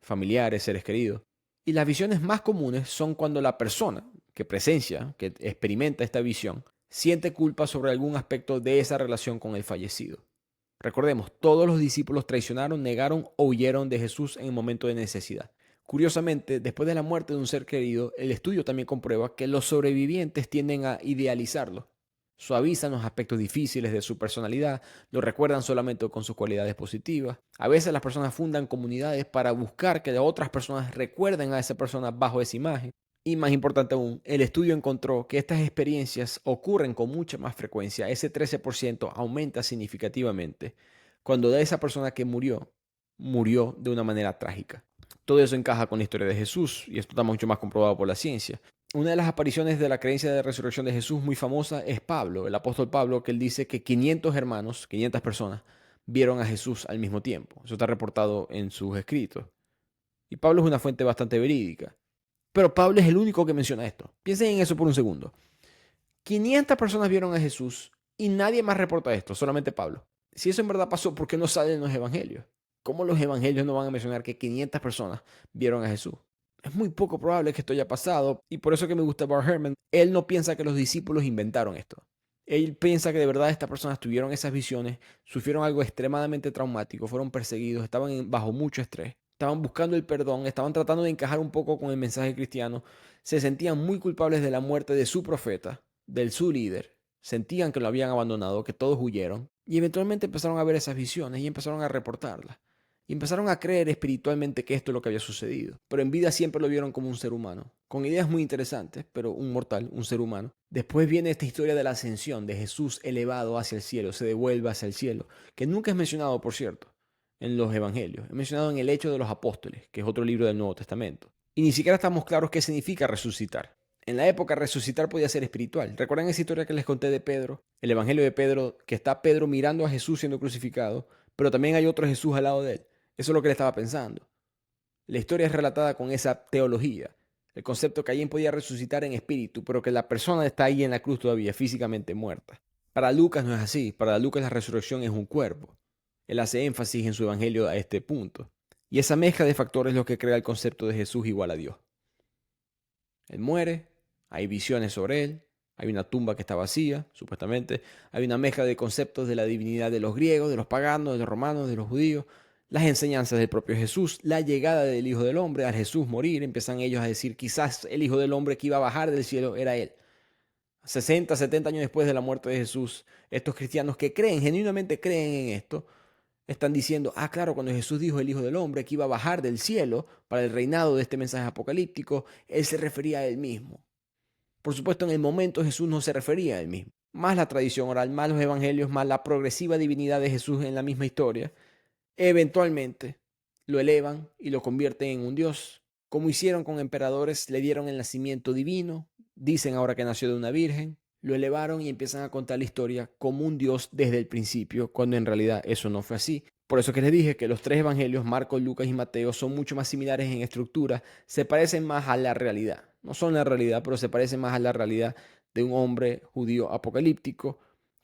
familiares, seres queridos. Y las visiones más comunes son cuando la persona que presencia, que experimenta esta visión, siente culpa sobre algún aspecto de esa relación con el fallecido. Recordemos, todos los discípulos traicionaron, negaron o huyeron de Jesús en el momento de necesidad. Curiosamente, después de la muerte de un ser querido, el estudio también comprueba que los sobrevivientes tienden a idealizarlo. Suavizan los aspectos difíciles de su personalidad, lo recuerdan solamente con sus cualidades positivas. A veces las personas fundan comunidades para buscar que otras personas recuerden a esa persona bajo esa imagen. Y más importante aún, el estudio encontró que estas experiencias ocurren con mucha más frecuencia. Ese 13% aumenta significativamente cuando de esa persona que murió, murió de una manera trágica. Todo eso encaja con la historia de Jesús y esto está mucho más comprobado por la ciencia. Una de las apariciones de la creencia de resurrección de Jesús muy famosa es Pablo, el apóstol Pablo, que él dice que 500 hermanos, 500 personas, vieron a Jesús al mismo tiempo. Eso está reportado en sus escritos. Y Pablo es una fuente bastante verídica. Pero Pablo es el único que menciona esto. Piensen en eso por un segundo. 500 personas vieron a Jesús y nadie más reporta esto, solamente Pablo. Si eso en verdad pasó, ¿por qué no sale en los evangelios? ¿Cómo los evangelios no van a mencionar que 500 personas vieron a Jesús? Es muy poco probable que esto haya pasado y por eso que me gusta Bart Ehrman. Él no piensa que los discípulos inventaron esto. Él piensa que de verdad estas personas tuvieron esas visiones, sufrieron algo extremadamente traumático, fueron perseguidos, estaban bajo mucho estrés, estaban buscando el perdón, estaban tratando de encajar un poco con el mensaje cristiano, se sentían muy culpables de la muerte de su profeta, de su líder, sentían que lo habían abandonado, que todos huyeron y eventualmente empezaron a ver esas visiones y empezaron a reportarlas. Y empezaron a creer espiritualmente que esto es lo que había sucedido. Pero en vida siempre lo vieron como un ser humano, con ideas muy interesantes, pero un mortal, un ser humano. Después viene esta historia de la ascensión, de Jesús elevado hacia el cielo, se devuelve hacia el cielo, que nunca es mencionado, por cierto, en los evangelios. Es mencionado en el Hecho de los Apóstoles, que es otro libro del Nuevo Testamento. Y ni siquiera estamos claros qué significa resucitar. En la época, resucitar podía ser espiritual. ¿Recuerdan esa historia que les conté de Pedro? El evangelio de Pedro, que está Pedro mirando a Jesús siendo crucificado, pero también hay otro Jesús al lado de él. Eso es lo que él estaba pensando. La historia es relatada con esa teología. El concepto que alguien podía resucitar en espíritu, pero que la persona está ahí en la cruz todavía, físicamente muerta. Para Lucas no es así. Para Lucas la resurrección es un cuerpo. Él hace énfasis en su evangelio a este punto. Y esa mezcla de factores es lo que crea el concepto de Jesús igual a Dios. Él muere, hay visiones sobre él, hay una tumba que está vacía, supuestamente. Hay una mezcla de conceptos de la divinidad de los griegos, de los paganos, de los romanos, de los judíos. las enseñanzas del propio Jesús, la llegada del Hijo del Hombre, al Jesús morir, empiezan ellos a decir quizás el Hijo del Hombre que iba a bajar del cielo era Él. 60, 70 años después de la muerte de Jesús, estos cristianos que creen, genuinamente creen en esto, están diciendo, claro, cuando Jesús dijo el Hijo del Hombre que iba a bajar del cielo para el reinado de este mensaje apocalíptico, Él se refería a Él mismo. Por supuesto, en el momento Jesús no se refería a Él mismo. Más la tradición oral, más los evangelios, más la progresiva divinidad de Jesús en la misma historia, eventualmente lo elevan y lo convierten en un Dios. Como hicieron con emperadores, le dieron el nacimiento divino, dicen ahora que nació de una virgen, lo elevaron y empiezan a contar la historia como un Dios desde el principio, cuando en realidad eso no fue así. Por eso que les dije que los tres evangelios, Marcos, Lucas y Mateo, son mucho más similares en estructura, se parecen más a la realidad. No son la realidad, pero se parecen más a la realidad de un hombre judío apocalíptico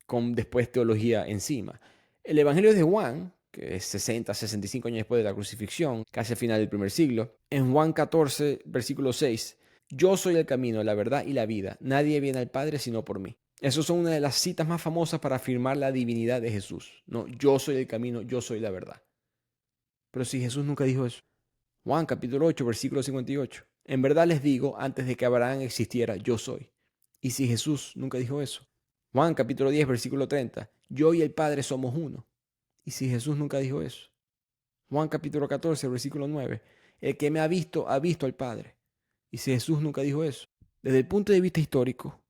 con después teología encima. El evangelio de Juan, que es 60, 65 años después de la crucifixión, casi al final del primer siglo, en Juan 14, versículo 6, yo soy el camino, la verdad y la vida. Nadie viene al Padre sino por mí. Esas son una de las citas más famosas para afirmar la divinidad de Jesús. No, yo soy el camino, yo soy la verdad. Pero si Jesús nunca dijo eso. Juan capítulo 8, versículo 58. En verdad les digo, antes de que Abraham existiera, yo soy. Y si Jesús nunca dijo eso. Juan capítulo 10, versículo 30. Yo y el Padre somos uno. Y si Jesús nunca dijo eso. Juan capítulo 14, versículo 9. El que me ha visto al Padre. Y si Jesús nunca dijo eso. Desde el punto de vista histórico,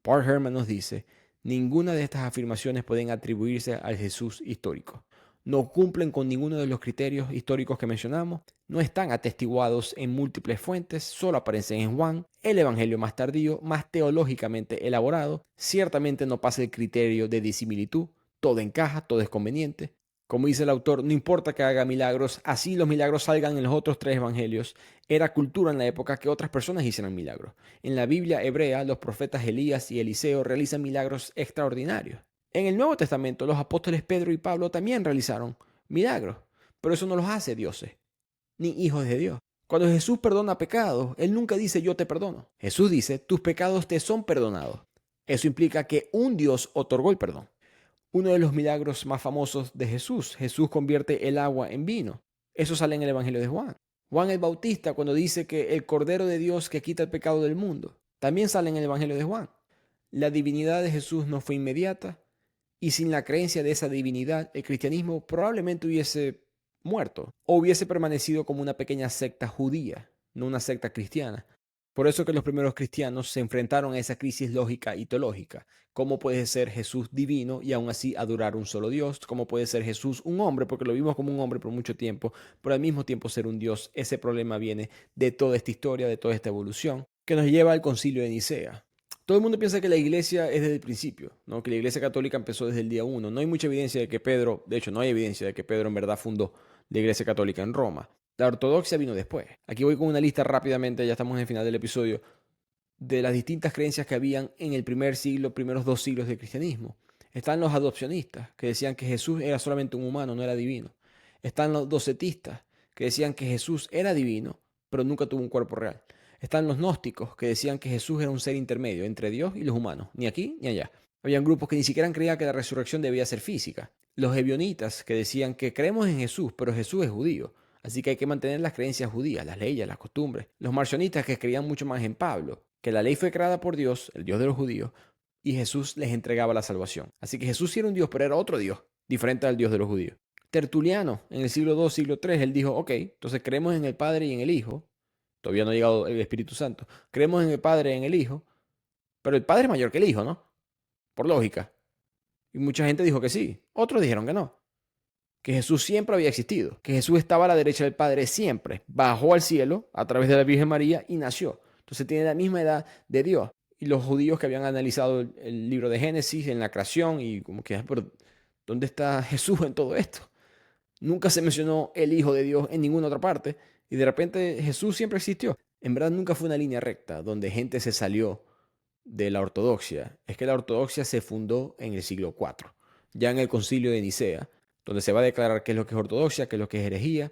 Paul Herman nos dice, ninguna de estas afirmaciones pueden atribuirse al Jesús histórico. No cumplen con ninguno de los criterios históricos que mencionamos, no están atestiguados en múltiples fuentes, solo aparecen en Juan, el evangelio más tardío, más teológicamente elaborado, ciertamente no pasa el criterio de disimilitud, todo encaja, todo es conveniente. Como dice el autor, no importa que haga milagros, así los milagros salgan en los otros tres evangelios. Era cultura en la época que otras personas hicieran milagros. En la Biblia hebrea, los profetas Elías y Eliseo realizan milagros extraordinarios. En el Nuevo Testamento, los apóstoles Pedro y Pablo también realizaron milagros, pero eso no los hace dioses, ni hijos de Dios. Cuando Jesús perdona pecados, Él nunca dice yo te perdono. Jesús dice tus pecados te son perdonados. Eso implica que un Dios otorgó el perdón. Uno de los milagros más famosos de Jesús, Jesús convierte el agua en vino. Eso sale en el Evangelio de Juan. Juan el Bautista cuando dice que el Cordero de Dios que quita el pecado del mundo, también sale en el Evangelio de Juan. La divinidad de Jesús no fue inmediata y sin la creencia de esa divinidad, el cristianismo probablemente hubiese muerto o hubiese permanecido como una pequeña secta judía, no una secta cristiana. Por eso que los primeros cristianos se enfrentaron a esa crisis lógica y teológica. ¿Cómo puede ser Jesús divino y aún así adorar un solo Dios? ¿Cómo puede ser Jesús un hombre? Porque lo vimos como un hombre por mucho tiempo, pero al mismo tiempo ser un Dios. Ese problema viene de toda esta historia, de toda esta evolución, que nos lleva al concilio de Nicea. Todo el mundo piensa que la iglesia es desde el principio, ¿no? Que la iglesia católica empezó desde el día uno. No hay mucha evidencia de que Pedro, de hecho no hay evidencia de que Pedro en verdad fundó la iglesia católica en Roma. La ortodoxia vino después. Aquí voy con una lista rápidamente, ya estamos en el final del episodio, de las distintas creencias que habían en el primer siglo, primeros 2 siglos del cristianismo. Están los adopcionistas, que decían que Jesús era solamente un humano, no era divino. Están los docetistas, que decían que Jesús era divino, pero nunca tuvo un cuerpo real. Están los gnósticos, que decían que Jesús era un ser intermedio entre Dios y los humanos, ni aquí ni allá. Habían grupos que ni siquiera creían que la resurrección debía ser física. Los ebionitas, que decían que creemos en Jesús, pero Jesús es judío. Así que hay que mantener las creencias judías, las leyes, las costumbres. Los marcionistas que creían mucho más en Pablo, que la ley fue creada por Dios, el Dios de los judíos, y Jesús les entregaba la salvación. Así que Jesús sí era un Dios, pero era otro Dios, diferente al Dios de los judíos. Tertuliano, en el siglo II, siglo III, él dijo, ok, entonces creemos en el Padre y en el Hijo. Todavía no ha llegado el Espíritu Santo. Creemos en el Padre y en el Hijo, pero el Padre es mayor que el Hijo, ¿no? Por lógica. Y mucha gente dijo que sí, otros dijeron que no. Que Jesús siempre había existido, que Jesús estaba a la derecha del Padre siempre, bajó al cielo a través de la Virgen María y nació. Entonces tiene la misma edad de Dios. Y los judíos que habían analizado el libro de Génesis en la creación y como que, pero ¿dónde está Jesús en todo esto? Nunca se mencionó el Hijo de Dios en ninguna otra parte y de repente Jesús siempre existió. En verdad nunca fue una línea recta donde gente se salió de la ortodoxia. Es que la ortodoxia se fundó en el siglo IV, ya en el concilio de Nicea, donde se va a declarar qué es lo que es ortodoxia, qué es lo que es herejía.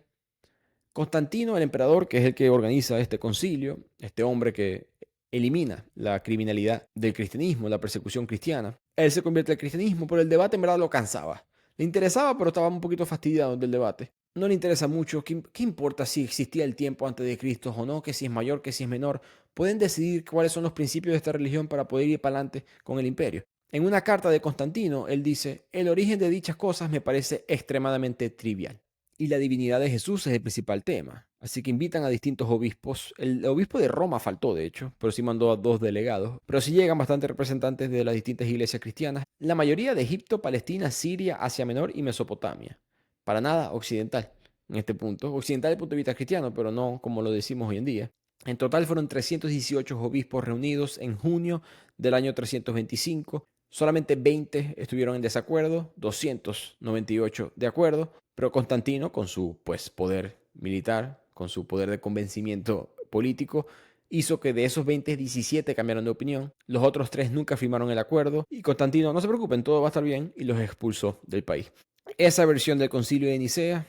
Constantino, el emperador, que es el que organiza este concilio, este hombre que elimina la criminalidad del cristianismo, la persecución cristiana, él se convierte al cristianismo, pero el debate en verdad lo cansaba. Le interesaba, pero estaba un poquito fastidiado del debate. No le interesa mucho. ¿Qué importa si existía el tiempo antes de Cristo o no? Que si es mayor, que si es menor. Pueden decidir cuáles son los principios de esta religión para poder ir para adelante con el imperio. En una carta de Constantino, él dice, el origen de dichas cosas me parece extremadamente trivial. Y la divinidad de Jesús es el principal tema. Así que invitan a distintos obispos. El obispo de Roma faltó, de hecho, pero sí mandó a 2 delegados. Pero sí llegan bastantes representantes de las distintas iglesias cristianas. La mayoría de Egipto, Palestina, Siria, Asia Menor y Mesopotamia. Para nada occidental en este punto. Occidental desde el punto de vista cristiano, pero no como lo decimos hoy en día. En total fueron 318 obispos reunidos en junio del año 325. Solamente 20 estuvieron en desacuerdo, 298 de acuerdo, pero Constantino, con su poder militar, con su poder de convencimiento político, hizo que de esos 20, 17 cambiaron de opinión. Los otros 3 nunca firmaron el acuerdo y Constantino, no se preocupen, todo va a estar bien, y los expulsó del país. Esa versión del Concilio de Nicea,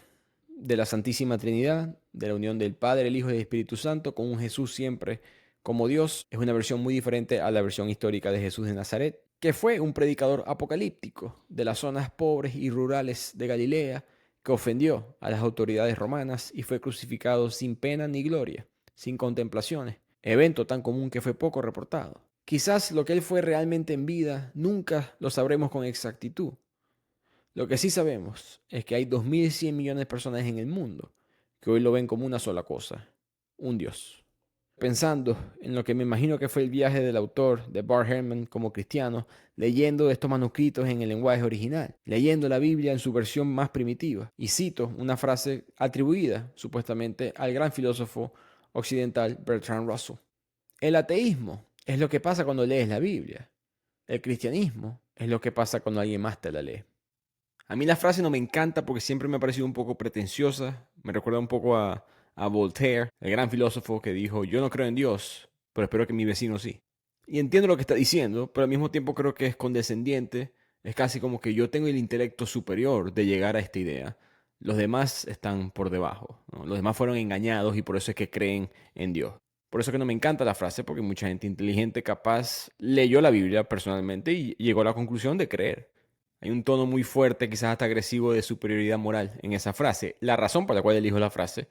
de la Santísima Trinidad, de la unión del Padre, el Hijo y el Espíritu Santo, con un Jesús siempre como Dios, es una versión muy diferente a la versión histórica de Jesús de Nazaret, que fue un predicador apocalíptico de las zonas pobres y rurales de Galilea, que ofendió a las autoridades romanas y fue crucificado sin pena ni gloria, sin contemplaciones, evento tan común que fue poco reportado. Quizás lo que él fue realmente en vida nunca lo sabremos con exactitud. Lo que sí sabemos es que hay 2100 millones de personas en el mundo que hoy lo ven como una sola cosa, un Dios. Pensando en lo que me imagino que fue el viaje del autor de Bart Ehrman como cristiano, leyendo estos manuscritos en el lenguaje original, leyendo la Biblia en su versión más primitiva, y cito una frase atribuida supuestamente al gran filósofo occidental Bertrand Russell. El ateísmo es lo que pasa cuando lees la Biblia. El cristianismo es lo que pasa cuando alguien más te la lee. A mí la frase no me encanta porque siempre me ha parecido un poco pretenciosa. Me recuerda un poco a Voltaire, el gran filósofo que dijo, yo no creo en Dios, pero espero que mi vecino sí. Y entiendo lo que está diciendo, pero al mismo tiempo creo que es condescendiente. Es casi como que yo tengo el intelecto superior de llegar a esta idea. Los demás están por debajo, ¿no? Los demás fueron engañados y por eso es que creen en Dios. Por eso que no me encanta la frase, porque mucha gente inteligente, capaz, leyó la Biblia personalmente y llegó a la conclusión de creer. Hay un tono muy fuerte, quizás hasta agresivo, de superioridad moral en esa frase. La razón por la cual elijo la frase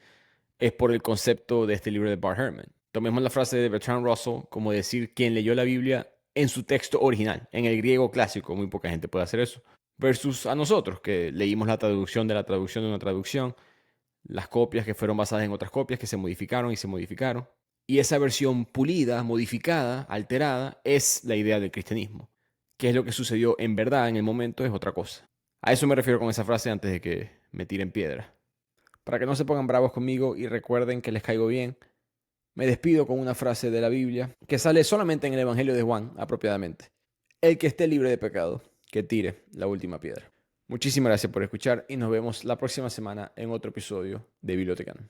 es por el concepto de este libro de Bart Ehrman. Tomemos la frase de Bertrand Russell como decir quien leyó la Biblia en su texto original, en el griego clásico. Muy poca gente puede hacer eso. Versus a nosotros, que leímos la traducción de la traducción de una traducción, las copias que fueron basadas en otras copias que se modificaron y se modificaron. Y esa versión pulida, modificada, alterada, es la idea del cristianismo. ¿Qué es lo que sucedió en verdad en el momento? Es otra cosa. A eso me refiero con esa frase antes de que me tiren piedra. Para que no se pongan bravos conmigo y recuerden que les caigo bien, me despido con una frase de la Biblia que sale solamente en el Evangelio de Juan, apropiadamente. El que esté libre de pecado, que tire la última piedra. Muchísimas gracias por escuchar y nos vemos la próxima semana en otro episodio de Bibliotecano.